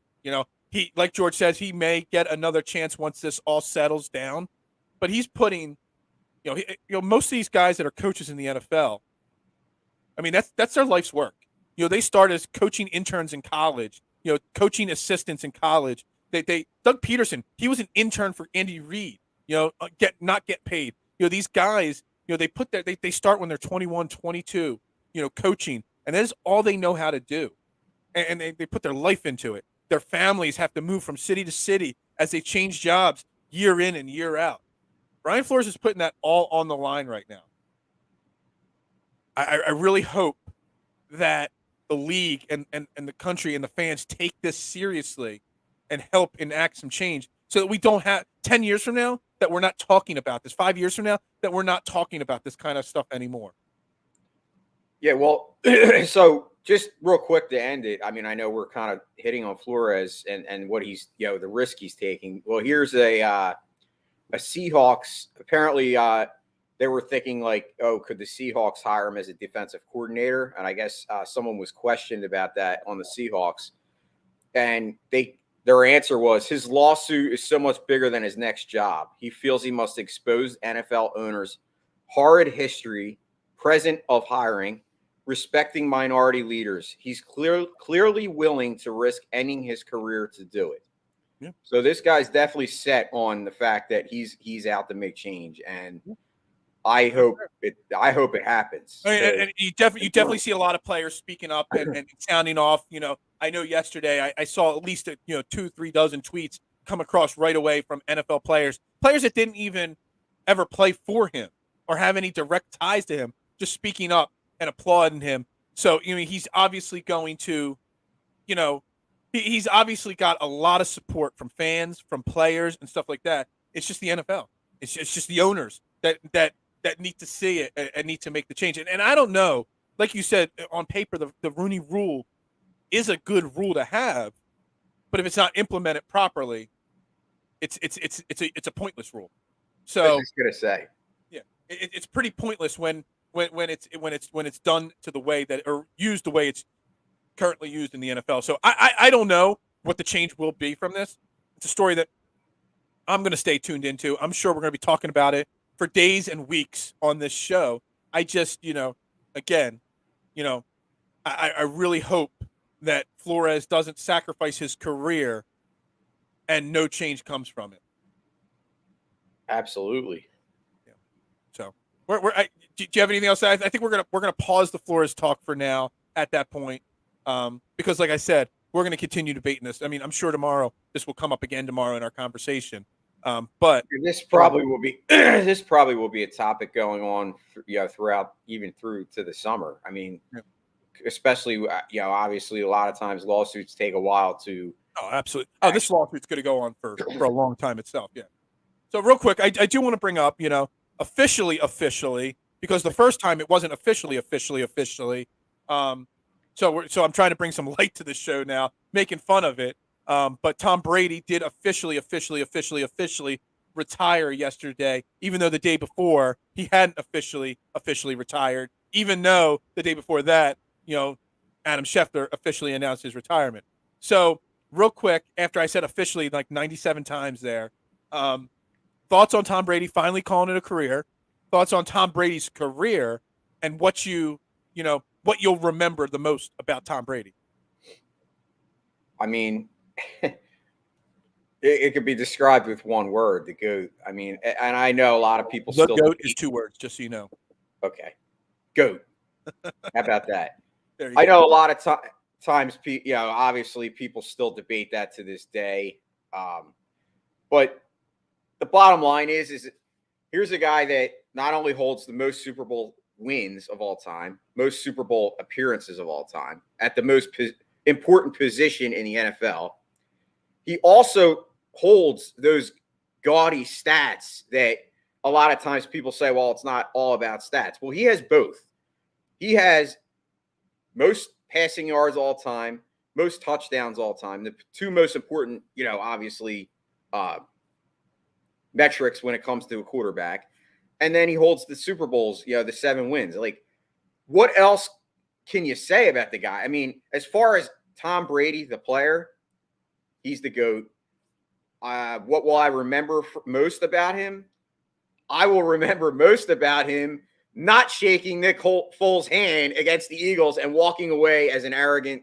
[SPEAKER 4] He, like George says, he may get another chance once this all settles down, but he's putting, most of these guys that are coaches in the NFL, I mean, that's their life's work. They start as coaching interns in college, coaching assistants in college. Doug Peterson, he was an intern for Andy Reid, not get paid. These guys, they start when they're 21, 22, coaching, and that is all they know how to do. And they put their life into it. Their families have to move from city to city as they change jobs year in and year out. Brian Flores is putting that all on the line right now. I really hope that the league and the country and the fans take this seriously and help enact some change so that we don't have 10 years from now that we're not talking about this, 5 years from now that we're not talking about this kind of stuff anymore.
[SPEAKER 5] Yeah, well, so just real quick to end it. I mean, I know we're kind of hitting on Flores and what he's, the risk he's taking. Well, here's a Seahawks. Apparently, they were thinking like, oh, could the Seahawks hire him as a defensive coordinator? And I guess someone was questioned about that on the Seahawks. And their answer was his lawsuit is so much bigger than his next job. He feels he must expose NFL owners' horrid history, present of hiring, respecting minority leaders. He's clearly willing to risk ending his career to do it. Yeah. So this guy's definitely set on the fact that he's out to make change, and I hope it happens.
[SPEAKER 4] And you definitely see a lot of players speaking up and sounding off. I know yesterday I saw at least 2-3 dozen tweets come across right away from NFL players that didn't even ever play for him or have any direct ties to him, just speaking up and applauding him. So he's obviously going to, he's obviously got a lot of support from fans, from players, and stuff like that. It's just the NFL. It's just the owners that need to see it and need to make the change. And I don't know, like you said, on paper, the Rooney Rule is a good rule to have, but if it's not implemented properly, it's a pointless rule. So
[SPEAKER 5] I was just gonna say,
[SPEAKER 4] yeah, it's pretty pointless when it's done to the way that, or used the way it's currently used in the NFL. So I don't know what the change will be from this. It's a story that I'm going to stay tuned into. I'm sure we're going to be talking about it for days and weeks on this show. I just, again, I really hope that Flores doesn't sacrifice his career and no change comes from it.
[SPEAKER 5] Absolutely.
[SPEAKER 4] Yeah. So do you have anything else? I think we're gonna pause the Flores talk for now at that point, because like I said, we're gonna continue debating this. I mean, I'm sure tomorrow this will come up again tomorrow in our conversation. But
[SPEAKER 5] this probably will be a topic going on, throughout even through to the summer. I mean, especially obviously a lot of times lawsuits take a while to.
[SPEAKER 4] Oh, absolutely. Oh, this lawsuit's going to go on for a long time itself. Yeah. So real quick, I do want to bring up, officially, because the first time it wasn't officially. So I'm trying to bring some light to the show now, making fun of it. But Tom Brady did officially retire yesterday, even though the day before he hadn't officially retired, even though the day before that, Adam Schefter officially announced his retirement. So real quick, after I said officially like 97 times there, thoughts on Tom Brady finally calling it a career, thoughts on Tom Brady's career, and what you'll remember the most about Tom Brady.
[SPEAKER 5] I mean, it could be described with one word, the GOAT. I mean, and I know a lot of people
[SPEAKER 4] the GOAT is 2 words, just so you know.
[SPEAKER 5] Okay. GOAT. How about that?
[SPEAKER 4] There you
[SPEAKER 5] I
[SPEAKER 4] go.
[SPEAKER 5] know a lot of times, obviously people still debate that to this day. But the bottom line is here's a guy that not only holds the most Super Bowl wins of all time, most Super Bowl appearances of all time, at the most important position in the NFL. He also holds those gaudy stats that a lot of times people say, well, it's not all about stats. Well, he has both. He has most passing yards all time, most touchdowns all time, the two most important, obviously, metrics when it comes to a quarterback. And then he holds the Super Bowls, the 7 wins. Like, what else can you say about the guy? I mean, as far as Tom Brady, the player, he's the GOAT. What will I remember most about him? I will remember most about him not shaking Nick Foles' hand against the Eagles and walking away as an arrogant,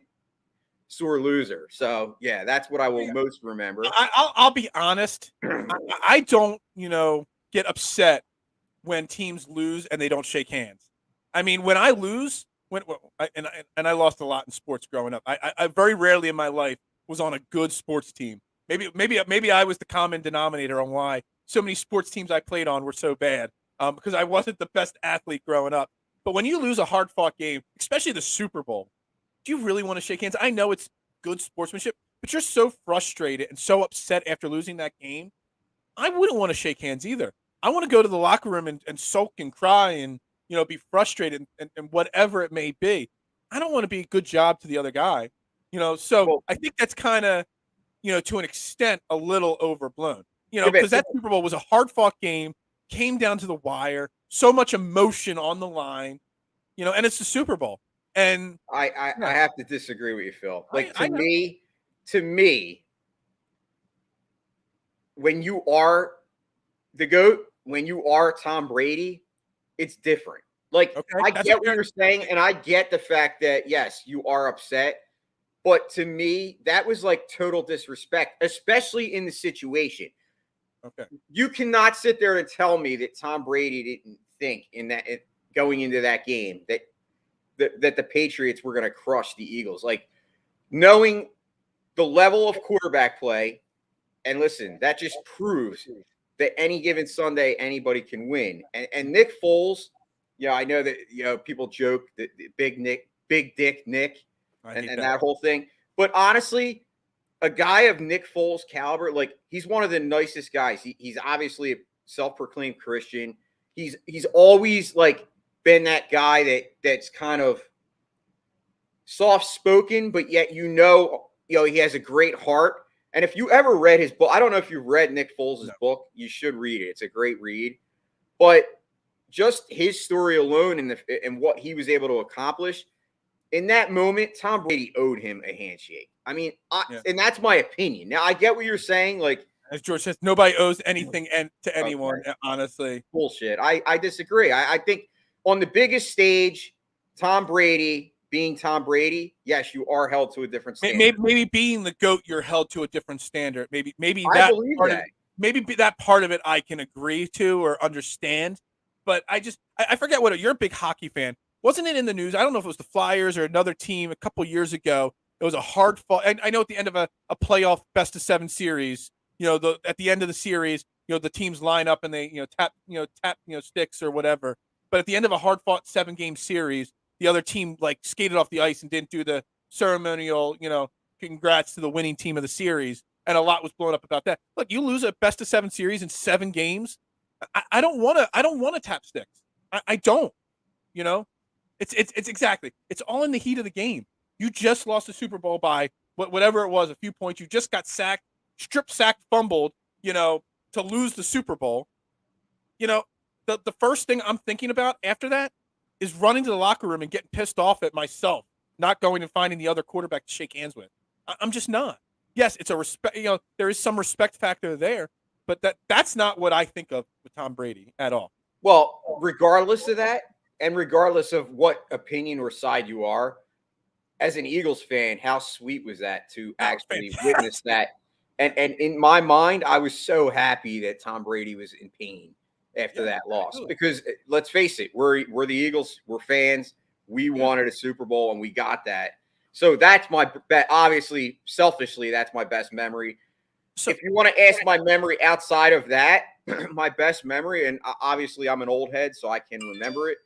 [SPEAKER 5] sore loser. So, yeah, that's what I will most remember.
[SPEAKER 4] I'll be honest. I don't, get upset when teams lose and they don't shake hands. I mean, when I lose, and I lost a lot in sports growing up. I very rarely in my life was on a good sports team. Maybe I was the common denominator on why so many sports teams I played on were so bad, because I wasn't the best athlete growing up. But when you lose a hard-fought game, especially the Super Bowl, do you really want to shake hands? I know it's good sportsmanship, but you're so frustrated and so upset after losing that game. I wouldn't want to shake hands either. I want to go to the locker room and sulk and cry and, be frustrated and whatever it may be. I don't want to be a good job to the other guy, so I think that's kind of, to an extent, a little overblown, because that Super Bowl was a hard fought game, came down to the wire, so much emotion on the line, and it's the Super Bowl. And
[SPEAKER 5] I have to disagree with you, Phil. Like, to me, when you are the GOAT, when you are Tom Brady, it's different. Like, okay, I get what you're saying, and I get the fact that, yes, you are upset. But to me, that was like total disrespect, especially in the situation.
[SPEAKER 4] Okay.
[SPEAKER 5] You cannot sit there and tell me that Tom Brady didn't think going into that game that the Patriots were going to crush the Eagles. Like, knowing the level of quarterback play, and listen, that just proves that any given Sunday, anybody can win. And Nick Foles, I know that, people joke that Big Dick Nick and that whole thing. But honestly, a guy of Nick Foles' caliber, like, he's one of the nicest guys. He's obviously a self-proclaimed Christian. He's always, like, been that guy that's kind of soft-spoken, but yet he has a great heart. And if you ever read his book, I don't know if you've read Nick Foles' book. You should read it. It's a great read. But just his story alone and what he was able to accomplish, in that moment, Tom Brady owed him a handshake. I mean, and that's my opinion. Now, I get what you're saying. Like,
[SPEAKER 4] as George says, nobody owes anything to anyone, honestly.
[SPEAKER 5] Bullshit. I disagree. I think on the biggest stage, Tom Brady being Tom Brady, yes, you are held to a different standard.
[SPEAKER 4] Maybe being the GOAT, you're held to a different standard. Maybe
[SPEAKER 5] I believe that.
[SPEAKER 4] Maybe that part of it I can agree to or understand. But I forget you're a big hockey fan. Wasn't it in the news? I don't know if it was the Flyers or another team a couple years ago. It was a hard fought. I know at the end of a playoff best of 7 series, at the end of the series, the teams line up and they, tap sticks or whatever. But at the end of a hard fought 7-game series, the other team like skated off the ice and didn't do the ceremonial, congrats to the winning team of the series. And a lot was blown up about that. Look, you lose a best of 7 series in 7 games. I don't want to tap sticks. I don't, It's exactly. It's all in the heat of the game. You just lost the Super Bowl by whatever it was, a few points. You just got sacked, strip sacked, fumbled, to lose the Super Bowl. The first thing I'm thinking about after that is running to the locker room and getting pissed off at myself, not going and finding the other quarterback to shake hands with. I'm just not. Yes, it's a respect. There is some respect factor there, but that's not what I think of with Tom Brady at all.
[SPEAKER 5] Well, regardless of that, and regardless of what opinion or side you are, as an Eagles fan, how sweet was that to actually witness that? And in my mind, I was so happy that Tom Brady was in pain after that loss. Because let's face it, we're the Eagles, we're fans. We wanted a Super Bowl and we got that. So that's my obviously selfishly that's my best memory.
[SPEAKER 4] So
[SPEAKER 5] If you want to ask my memory outside of that, my best memory, and obviously I'm an old head, so I can remember it.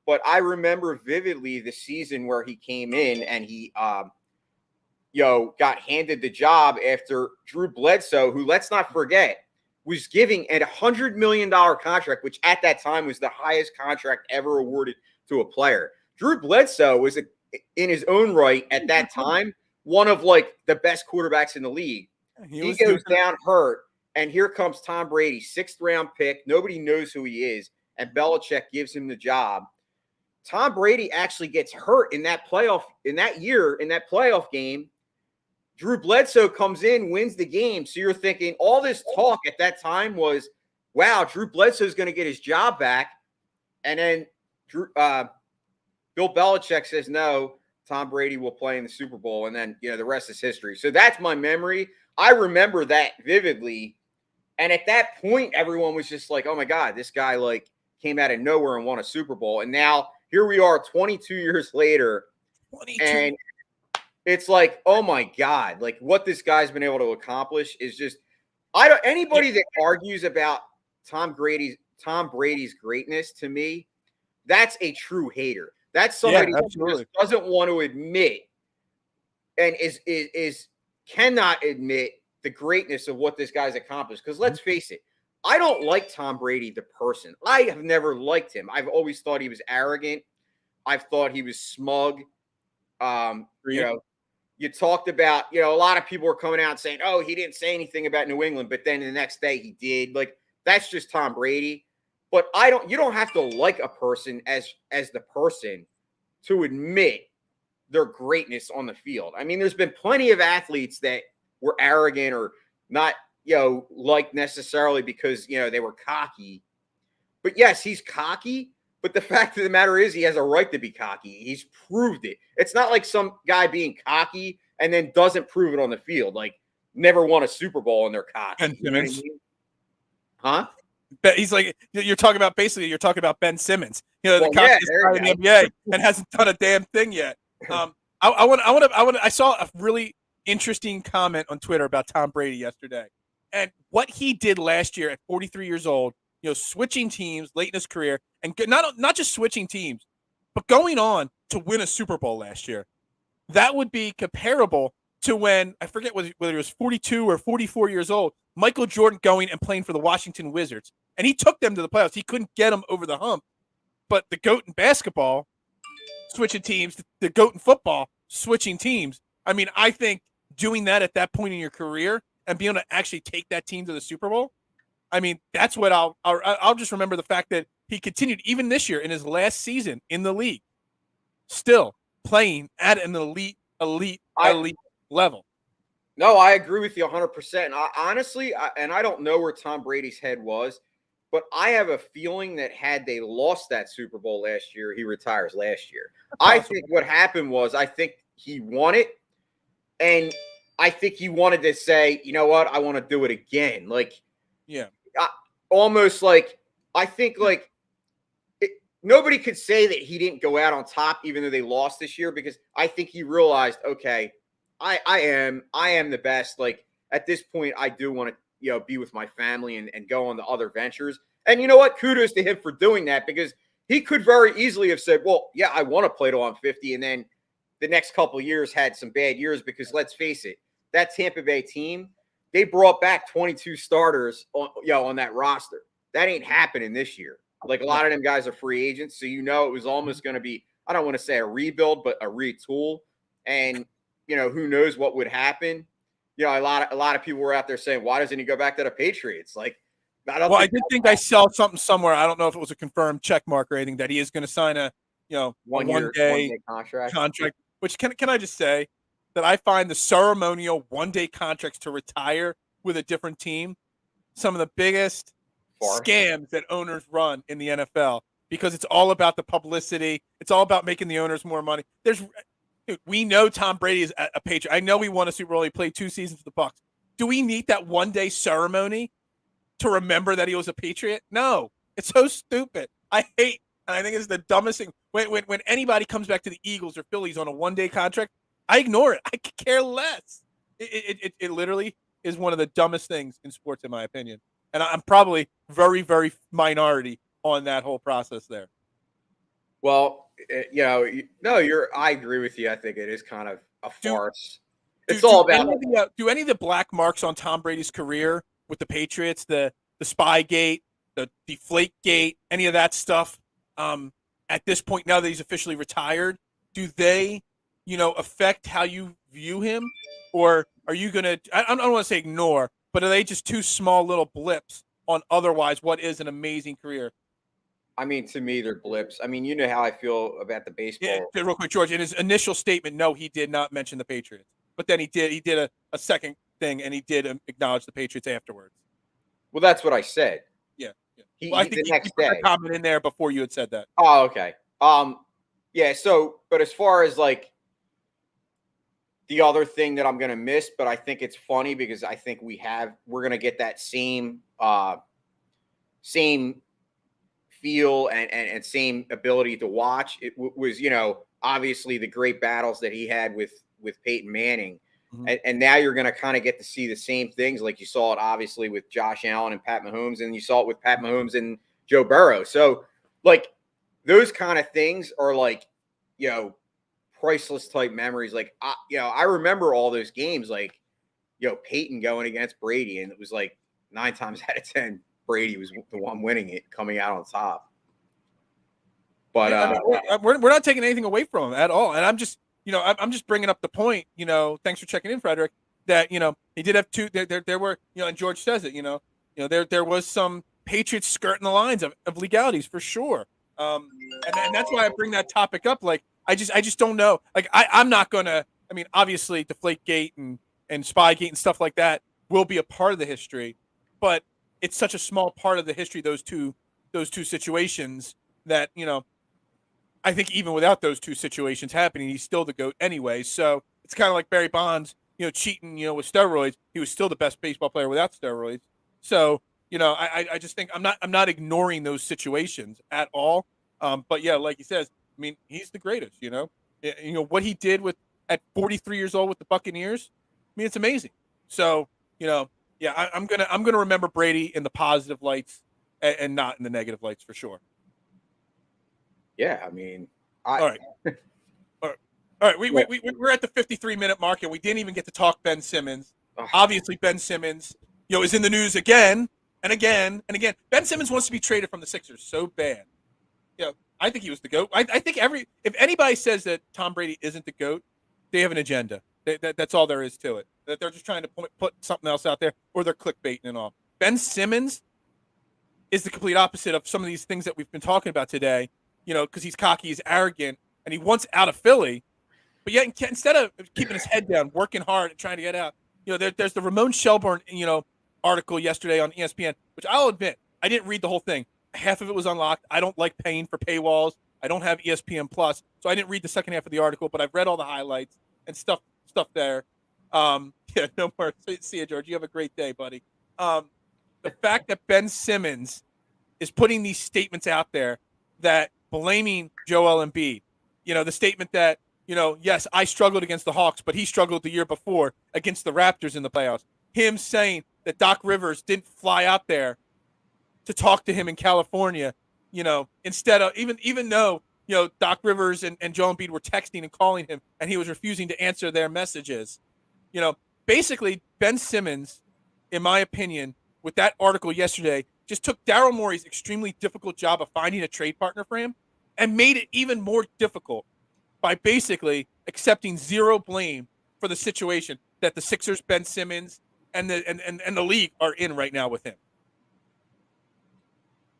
[SPEAKER 5] But I remember vividly the season where he came in and he, got handed the job after Drew Bledsoe, who, let's not forget, was giving a $100 million contract, which at that time was the highest contract ever awarded to a player. Drew Bledsoe was, in his own right at that time, one of like the best quarterbacks in the league. He goes down hurt, and here comes Tom Brady, 6th round pick. Nobody knows who he is, and Belichick gives him the job. Tom Brady actually gets hurt in that playoff game. Drew Bledsoe comes in, wins the game. So you're thinking all this talk at that time was, wow, Drew Bledsoe is going to get his job back. And then Bill Belichick says, no, Tom Brady will play in the Super Bowl. And then, the rest is history. So that's my memory. I remember that vividly. And at that point, everyone was just like, oh my God, this guy like came out of nowhere and won a Super Bowl. And now here we are 22 years later.
[SPEAKER 4] 22.
[SPEAKER 5] And it's like, oh my God, like what this guy's been able to accomplish is just, anybody that argues about Tom Brady's greatness, to me, that's a true hater. That's somebody who just doesn't want to admit and cannot admit the greatness of what this guy's accomplished. Because let's face it, I don't like Tom Brady, the person. I have never liked him. I've always thought he was arrogant. I've thought he was smug. You talked about, a lot of people were coming out saying, oh, he didn't say anything about New England, but then the next day he did. Like, that's just Tom Brady. But you don't have to like a person as the person to admit their greatness on the field. I mean, there's been plenty of athletes that were arrogant or not, liked necessarily because, they were cocky. But yes, he's cocky. But the fact of the matter is he has a right to be cocky. He's proved it. It's not like some guy being cocky and then doesn't prove it on the field. Like, never won a Super Bowl and they're cocky.
[SPEAKER 4] Ben Simmons.
[SPEAKER 5] You know what I mean?
[SPEAKER 4] Huh? He's like, you're talking about Ben Simmons, the cockiest guy in the NBA and hasn't done a damn thing yet. I saw a really interesting comment on Twitter about Tom Brady yesterday and what he did last year at 43 years old, switching teams late in his career and not just switching teams, but going on to win a Super Bowl last year. That would be comparable to when, I forget whether he was 42 or 44 years old, Michael Jordan going and playing for the Washington Wizards. And he took them to the playoffs. He couldn't get them over the hump. But the GOAT in basketball, switching teams, the GOAT in football, switching teams. I mean, I think doing that at that point in your career and being able to actually take that team to the Super Bowl, I mean, that's what I'll just remember the fact that he continued even this year in his last season in the league, still playing at an elite level.
[SPEAKER 5] No, I agree with you 100%. Honestly, I don't know where Tom Brady's head was, but I have a feeling that had they lost that Super Bowl last year, he retires last year. I think what happened was I think he won it, and I think he wanted to say, you know what, I want to do it again. Like,
[SPEAKER 4] yeah.
[SPEAKER 5] Almost like I think like nobody could say that he didn't go out on top even though they lost this year, because I think he realized, okay, I am the best. Like at this point, I do want to be with my family and go on to other ventures. And you know what? Kudos to him for doing that, because he could very easily have said, well, yeah, I want to play till I'm 50, and then the next couple of years had some bad years, because let's face it, that Tampa Bay team, they brought back 22 starters on that roster. That ain't happening this year. Like a lot of them guys are free agents. So, it was almost going to be, I don't want to say a rebuild, but a retool. And, who knows what would happen. A lot of people were out there saying, why doesn't he go back to the Patriots? Like, I did
[SPEAKER 4] think I saw something somewhere. I don't know if it was a confirmed check mark or anything that he is going to sign a, one day contract. Which can I just say that I find the ceremonial one-day contracts to retire with a different team some of the biggest scams that owners run in the NFL, because it's all about the publicity. It's all about making the owners more money. We know Tom Brady is a Patriot. I know he won a Super Bowl. He played 2 seasons with the Bucs. Do we need that one-day ceremony to remember that he was a Patriot? No, it's so stupid. I think it's the dumbest thing. When anybody comes back to the Eagles or Phillies on a one-day contract, I ignore it. I could care less. It literally is one of the dumbest things in sports, in my opinion. And I'm probably very, very minority on that whole process there.
[SPEAKER 5] Well, I agree with you. I think it is kind of a farce. It's
[SPEAKER 4] do
[SPEAKER 5] all about.
[SPEAKER 4] do any of the black marks on Tom Brady's career with the Patriots, the spy gate, the deflate gate, any of that stuff, at this point now that he's officially retired, do they, affect how you view him? Or are you going to, I don't want to say ignore, but are they just two small little blips on otherwise what is an amazing career?
[SPEAKER 5] I mean, to me, they're blips. I mean, you know how I feel about the baseball.
[SPEAKER 4] Yeah, real quick, George, in his initial statement, no, he did not mention the Patriots. But then he did a second thing, and he did acknowledge the Patriots afterwards.
[SPEAKER 5] Well, that's what I said.
[SPEAKER 4] Yeah.
[SPEAKER 5] I think the next day.
[SPEAKER 4] Put a comment in there before you had said that.
[SPEAKER 5] Oh, okay. Yeah. So, but as far as like the other thing that I'm gonna miss, but I think it's funny because I think we're gonna get that same feel and same ability to watch. It was, obviously the great battles that he had with Peyton Manning. Mm-hmm. And now you're going to kind of get to see the same things like you saw it obviously with Josh Allen and Pat Mahomes, and you saw it with Pat Mahomes and Joe Burrow. So like those kind of things are like, priceless type memories. Like, I remember all those games, like, Peyton going against Brady, and it was like 9 times out of 10, Brady was the one winning it, coming out on top. But
[SPEAKER 4] we're not taking anything away from him at all. And I'm just, I'm just bringing up the point, thanks for checking in, Frederick, that, he did have two, there were, and George says it, there was some Patriots skirting the lines of legalities for sure. And that's why I bring that topic up. Like, I just don't know. Like, I'm not going to, I mean, obviously Deflategate and Spygate and stuff like that will be a part of the history, but it's such a small part of the history, those two situations, that, I think even without those two situations happening, he's still the GOAT anyway. So it's kind of like Barry Bonds, cheating, with steroids. He was still the best baseball player without steroids. So, I just think I'm not ignoring those situations at all. But yeah, like he says, I mean, he's the greatest, what he did at 43 years old with the Buccaneers. I mean, it's amazing. So, yeah, I'm gonna remember Brady in the positive lights and not in the negative lights for sure.
[SPEAKER 5] Yeah, I mean,
[SPEAKER 4] all right. All right. We're at the 53-minute mark, and we didn't even get to talk Ben Simmons. Obviously, Ben Simmons, is in the news again and again and again. Ben Simmons wants to be traded from the Sixers so bad. I think he was the GOAT. I think if anybody says that Tom Brady isn't the GOAT, they have an agenda. That's all there is to it. That they're just trying to put something else out there, or they're clickbaiting and all. Ben Simmons is the complete opposite of some of these things that we've been talking about today. Because he's cocky, he's arrogant, and he wants out of Philly. But yet, instead of keeping his head down, working hard, and trying to get out, there's the Ramon Shelburne, article yesterday on ESPN, which I'll admit, I didn't read the whole thing. Half of it was unlocked. I don't like paying for paywalls. I don't have ESPN Plus, so I didn't read the second half of the article, but I've read all the highlights and stuff there. Yeah, no more. See you, George. You have a great day, buddy. The fact that Ben Simmons is putting these statements out there that blaming Joel Embiid, the statement that, yes, I struggled against the Hawks, but he struggled the year before against the Raptors in the playoffs. Him saying that Doc Rivers didn't fly out there to talk to him in California, instead of even though, Doc Rivers and Joel Embiid were texting and calling him and he was refusing to answer their messages. Basically Ben Simmons, in my opinion, with that article yesterday, just took Daryl Morey's extremely difficult job of finding a trade partner for him and made it even more difficult by basically accepting zero blame for the situation that the Sixers, Ben Simmons, and the league are in right now with him.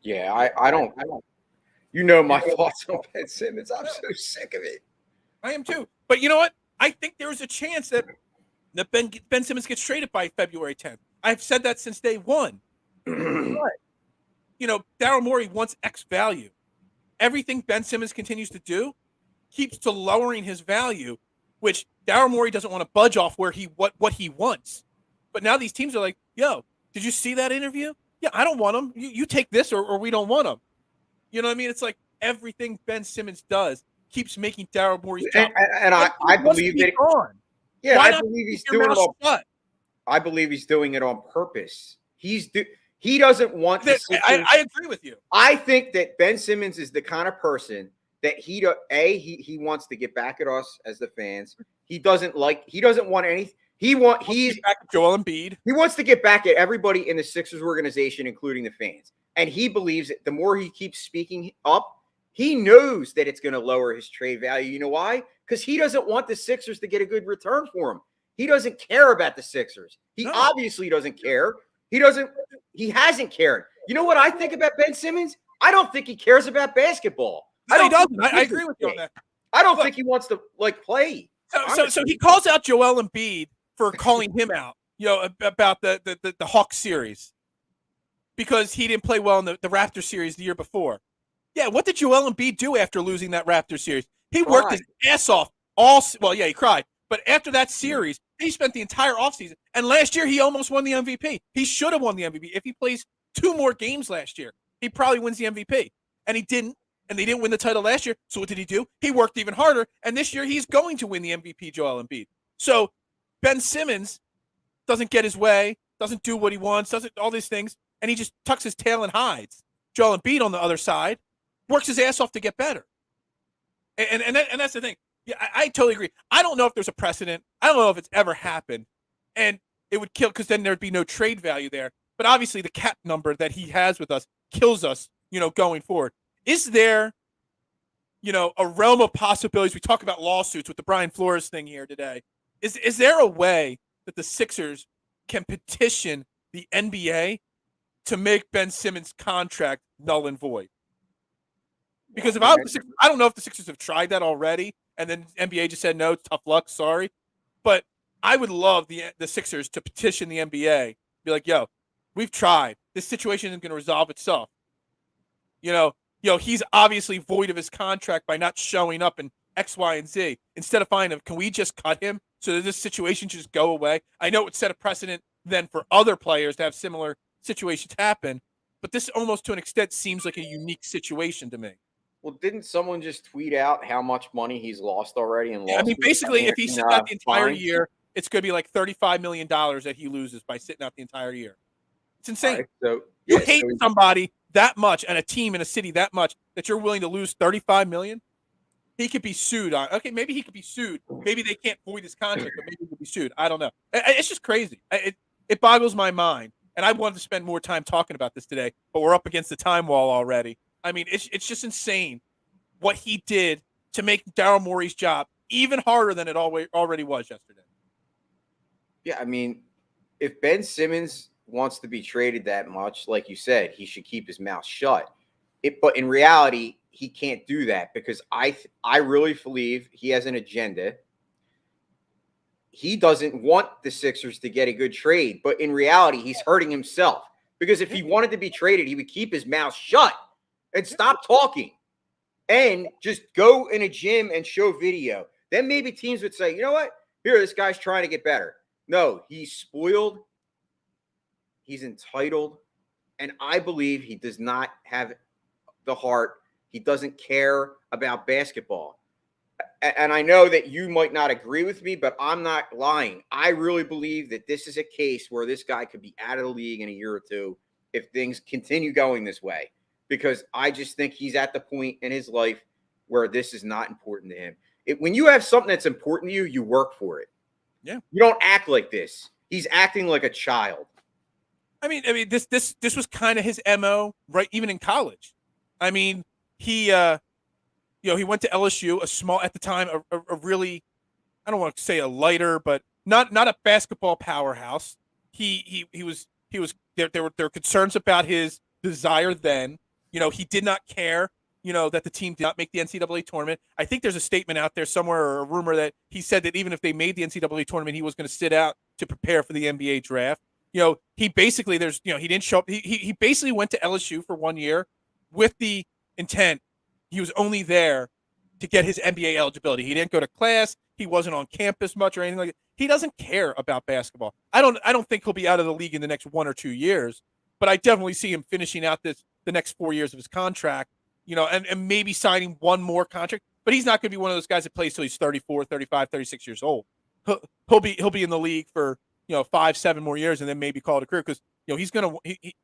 [SPEAKER 5] Yeah, I don't. My thoughts on Ben Simmons. I'm so sick of it.
[SPEAKER 4] I am too. But you know what? I think there is a chance that Ben Simmons gets traded by February 10th. I've said that since day one. But, Daryl Morey wants X value. Everything Ben Simmons continues to do keeps to lowering his value, which Daryl Morey doesn't want to budge off where what he wants. But now these teams are like, yo, did you see that interview? Yeah, I don't want him. You take this or we don't want him. You know what I mean? It's like everything Ben Simmons does keeps making Daryl Morey's job.
[SPEAKER 5] And I believe that. Yeah,
[SPEAKER 4] Why
[SPEAKER 5] I
[SPEAKER 4] not
[SPEAKER 5] believe he's
[SPEAKER 4] keep your
[SPEAKER 5] doing it
[SPEAKER 4] mouth
[SPEAKER 5] on.
[SPEAKER 4] shut?
[SPEAKER 5] I believe he's doing it on purpose. He doesn't want the Sixers.
[SPEAKER 4] I agree with you.
[SPEAKER 5] I think that Ben Simmons is the kind of person that he wants to get back at us as the fans. He doesn't want any. He's
[SPEAKER 4] back at Joel Embiid.
[SPEAKER 5] He wants to get back at everybody in the Sixers organization, including the fans. And he believes that the more he keeps speaking up, he knows that it's going to lower his trade value. You know why? Because he doesn't want the Sixers to get a good return for him. He doesn't care about the Sixers. He obviously doesn't care. He hasn't cared. You know what I think about Ben Simmons? I don't think he cares about basketball.
[SPEAKER 4] No, he doesn't. I agree with you on that.
[SPEAKER 5] I don't think he wants to play.
[SPEAKER 4] So he calls out Joel Embiid for calling him out, about the Hawks series because he didn't play well in the Raptors series the year before. Yeah, what did Joel Embiid do after losing that Raptors series? He worked his ass off he cried. But after that series, he spent the entire offseason. And last year, he almost won the MVP. He should have won the MVP. If he plays 2 more games last year, he probably wins the MVP. And he didn't. And they didn't win the title last year. So what did he do? He worked even harder. And this year, he's going to win the MVP, Joel Embiid. So Ben Simmons doesn't get his way, doesn't do what he wants, doesn't all these things. And he just tucks his tail and hides. Joel Embiid on the other side works his ass off to get better. And that's the thing. Yeah, I totally agree. I don't know if there's a precedent. I don't know if it's ever happened. And it would kill because then there'd be no trade value there. But obviously the cap number that he has with us kills us, going forward. Is there, a realm of possibilities? We talk about lawsuits with the Brian Flores thing here today. Is there a way that the Sixers can petition the NBA to make Ben Simmons' contract null and void? Because if I was the Sixers, I don't know if the Sixers have tried that already, and then NBA just said no, tough luck, sorry. But I would love the Sixers to petition the NBA, be like, yo, we've tried. This situation isn't going to resolve itself. He's obviously void of his contract by not showing up in X, Y, and Z. Instead of finding him, can we just cut him so that this situation just go away? I know it would set a precedent then for other players to have similar situations happen, but this almost to an extent seems like a unique situation to me.
[SPEAKER 5] Well, didn't someone just tweet out how much money he's lost already?
[SPEAKER 4] Basically, if he sits out the entire year, it's going to be like $35 million that he loses by sitting out the entire year. It's insane. Right,
[SPEAKER 5] so
[SPEAKER 4] you hate somebody that much and a team in a city that much that you're willing to lose $35 million. He could be sued on. Okay, maybe he could be sued. Maybe they can't void his contract, but maybe he could be sued. I don't know. It's just crazy. It boggles my mind. And I wanted to spend more time talking about this today, but we're up against the time wall already. I mean, it's just insane what he did to make Daryl Morey's job even harder than it already was yesterday.
[SPEAKER 5] Yeah, I mean, if Ben Simmons wants to be traded that much, like you said, he should keep his mouth shut. But in reality, he can't do that because I really believe he has an agenda. He doesn't want the Sixers to get a good trade, but in reality, he's hurting himself because if he wanted to be traded, he would keep his mouth shut and stop talking and just go in a gym and show video. Then maybe teams would say, you know what? Here, this guy's trying to get better. No, he's spoiled. He's entitled. And I believe he does not have the heart. He doesn't care about basketball. And I know that you might not agree with me, but I'm not lying. I really believe that this is a case where this guy could be out of the league in a year or two if things continue going this way, because I just think he's at the point in his life where this is not important to him. When you have something that's important to you, you work for it.
[SPEAKER 4] Yeah.
[SPEAKER 5] You don't act like this. He's acting like a child.
[SPEAKER 4] I mean, this was kind of his MO, right? Even in college. I mean, he went to LSU, a small at the time, a really, I don't want to say a lighter, but not a basketball powerhouse. He was there were concerns about his desire then. He did not care, that the team did not make the NCAA tournament. I think there's a statement out there somewhere or a rumor that he said that even if they made the NCAA tournament, he was going to sit out to prepare for the NBA draft. He basically he didn't show up. He basically went to LSU for 1 year with the intent. He was only there to get his NBA eligibility. He didn't go to class. He wasn't on campus much or anything like that. He doesn't care about basketball. I don't think he'll be out of the league in the next 1 or 2 years, but I definitely see him finishing out the next 4 years of his contract, and maybe signing one more contract. but he's not going to be one of those guys that plays till he's 34, 35, 36 years old. He'll be in the league for 5-7 more years and then maybe call it a career because he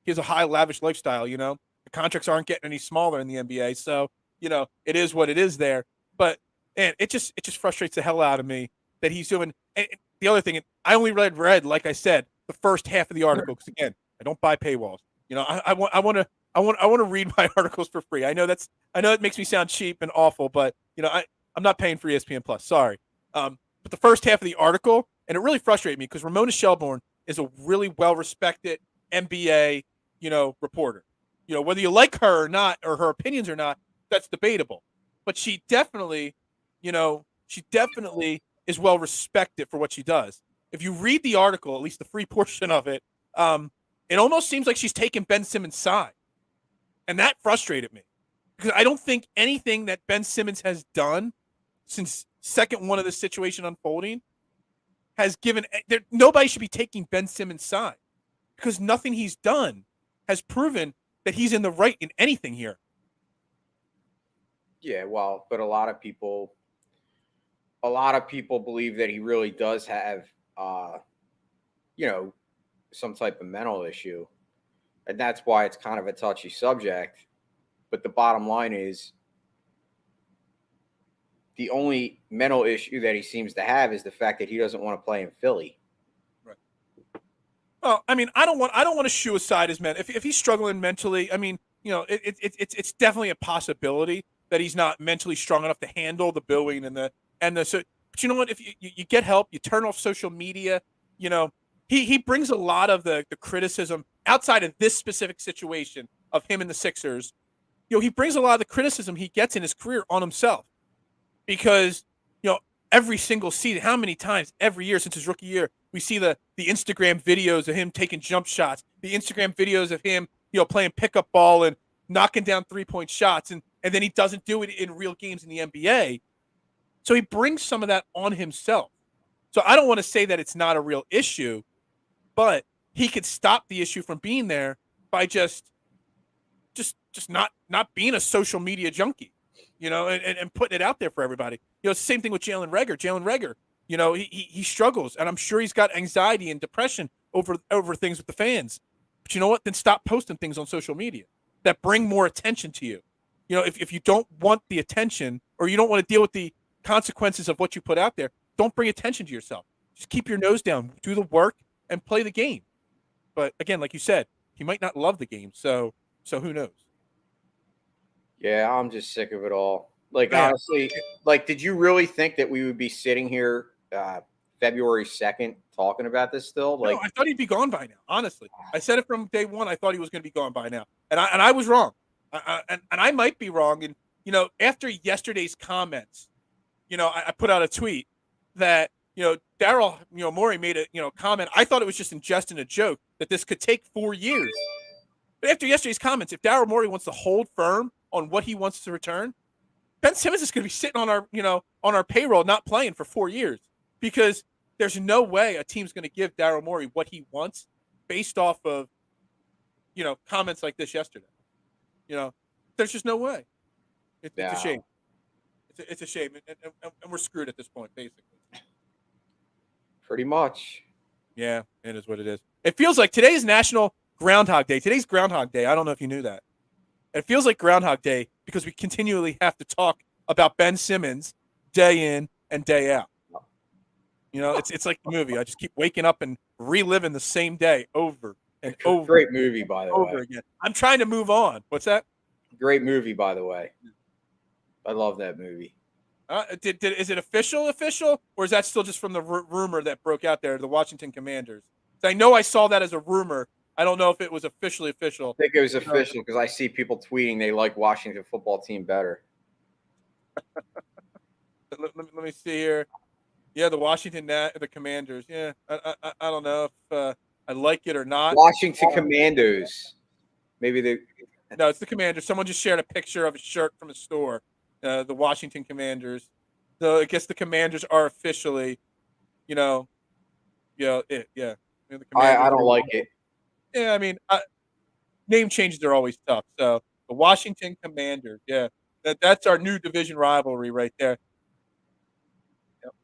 [SPEAKER 4] has a high lavish lifestyle. The contracts aren't getting any smaller in the NBA, so it is what it is there. But man, it just frustrates the hell out of me that he's doing. And the other thing, I only read like I said the first half of the article because again, I don't buy paywalls. I want to read my articles for free. I know it makes me sound cheap and awful, but I'm not paying for ESPN Plus. Sorry. But the first half of the article, and it really frustrated me because Ramona Shelburne is a really well-respected NBA, reporter. Whether you like her or not, or her opinions or not, that's debatable. But she definitely is well-respected for what she does. If you read the article, at least the free portion of it, it almost seems like she's taking Ben Simmons' side. And that frustrated me because I don't think anything that Ben Simmons has done since second one of this situation unfolding has nobody should be taking Ben Simmons' side because nothing he's done has proven that he's in the right in anything here.
[SPEAKER 5] Yeah, well, but a lot of people believe that he really does have, some type of mental issue. And that's why it's kind of a touchy subject. But the bottom line is the only mental issue that he seems to have is the fact that he doesn't want to play in Philly.
[SPEAKER 4] Right. Well, I mean, I don't want to shoo aside his men. If he's struggling mentally, I mean, it's definitely a possibility that he's not mentally strong enough to handle the booing so. But you know what? If you get help, you turn off social media. He brings a lot of the criticism outside of this specific situation of him and the Sixers. He brings a lot of the criticism he gets in his career on himself because, every single season, how many times every year since his rookie year, we see the Instagram videos of him taking jump shots, the Instagram videos of him, playing pickup ball and knocking down 3-point shots. And then he doesn't do it in real games in the NBA. So he brings some of that on himself. So I don't want to say that it's not a real issue, but he could stop the issue from being there by just not being a social media junkie, and putting it out there for everybody. It's the same thing with Jalen Reagor. Jalen Reagor, he struggles, and I'm sure he's got anxiety and depression over things with the fans. But you know what? Then stop posting things on social media that bring more attention to you. If you don't want the attention or you don't want to deal with the consequences of what you put out there, don't bring attention to yourself. Just keep your nose down, do the work, and play the game. But again, like you said, he might not love the game, so who knows?
[SPEAKER 5] Yeah, I'm just sick of it all. Honestly, did you really think that we would be sitting here February 2nd talking about this still?
[SPEAKER 4] No, I thought he'd be gone by now. Honestly, I said it from day one. I thought he was going to be gone by now, and I was wrong. And I might be wrong. And after yesterday's comments, I put out a tweet that Daryl Morey made a comment. I thought it was just in jest and a joke that this could take 4 years. But after yesterday's comments, if Daryl Morey wants to hold firm on what he wants to return, Ben Simmons is going to be sitting on our payroll, not playing for 4 years, because there's no way a team's going to give Daryl Morey what he wants based off of comments like this yesterday. There's just no way. It's a shame. It's a shame, and we're screwed at this point, basically.
[SPEAKER 5] Pretty much.
[SPEAKER 4] Yeah, it is what it is. It feels like today's National Groundhog Day. Today's Groundhog Day. I don't know if you knew that. It feels like Groundhog Day because we continually have to talk about Ben Simmons day in and day out. It's like the movie. I just keep waking up and reliving the same day over and over.
[SPEAKER 5] Great movie, by the way.
[SPEAKER 4] Over again. I'm trying to move on. What's that?
[SPEAKER 5] Great movie, by the way. I love that movie.
[SPEAKER 4] Is it official, or is that still just from the rumor that broke out there, the Washington Commanders? I know I saw that as a rumor. I don't know if it was officially official.
[SPEAKER 5] I think it was official because I see people tweeting they like Washington football team better.
[SPEAKER 4] Let me see here. Yeah, the Commanders. Yeah, I don't know if I like it or not.
[SPEAKER 5] Washington Commandos. Maybe they.
[SPEAKER 4] No, it's the Commanders. Someone just shared a picture of a shirt from a store. The Washington Commanders. So I guess the Commanders are officially, yeah.
[SPEAKER 5] I don't like it.
[SPEAKER 4] Yeah, I mean, name changes are always tough. So the Washington Commanders, yeah. That's our new division rivalry right there. Yep.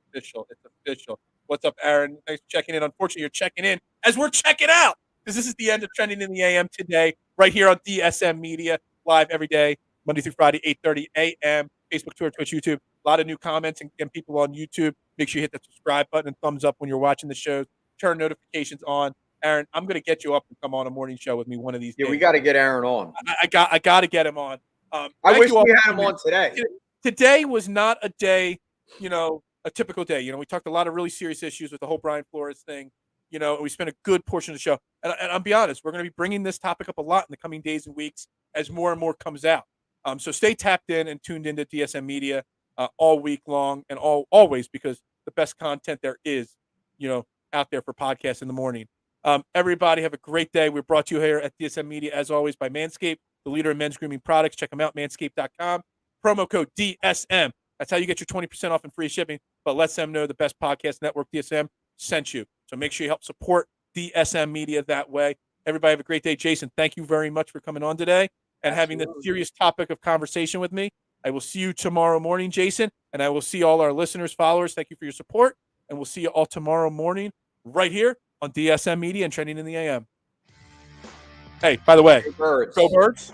[SPEAKER 4] Official. It's official. What's up, Aaron? Thanks for checking in. Unfortunately, you're checking in as we're checking out because this is the end of Trending in the AM today, right here on DSM Media, live every day, Monday through Friday, 8:30 a.m. Facebook, Twitter, Twitch, YouTube. A lot of new comments and people on YouTube. Make sure you hit that subscribe button and thumbs up when you're watching the shows. Turn notifications on. Aaron, I'm going to get you up and come on a morning show with me one of these days.
[SPEAKER 5] Yeah, we got to get Aaron on.
[SPEAKER 4] I got to get him on.
[SPEAKER 5] I wish we had him on today.
[SPEAKER 4] Today was not a day, a typical day. We talked a lot of really serious issues with the whole Brian Flores thing, and we spent a good portion of the show. And I'll be honest, we're going to be bringing this topic up a lot in the coming days and weeks as more and more comes out. So stay tapped in and tuned into DSM Media all week long and always, because the best content there is, out there for podcasts in the morning. Everybody have a great day. We're brought to you here at DSM Media, as always, by Manscaped, the leader in men's grooming products. Check them out, manscaped.com. Promo code DSM. That's how you get your 20% off and free shipping, but let them know the best podcast network, DSM, sent you. So make sure you help support DSM Media that way. Everybody have a great day. Jason, thank you very much for coming on today and having this serious topic of conversation with me. I will see you tomorrow morning, Jason, and I will see all our listeners, followers. Thank you for your support, and we'll see you all tomorrow morning right here on DSM Media and Trending in the AM. Hey, by the way,
[SPEAKER 5] Go Birds.
[SPEAKER 4] Go Birds.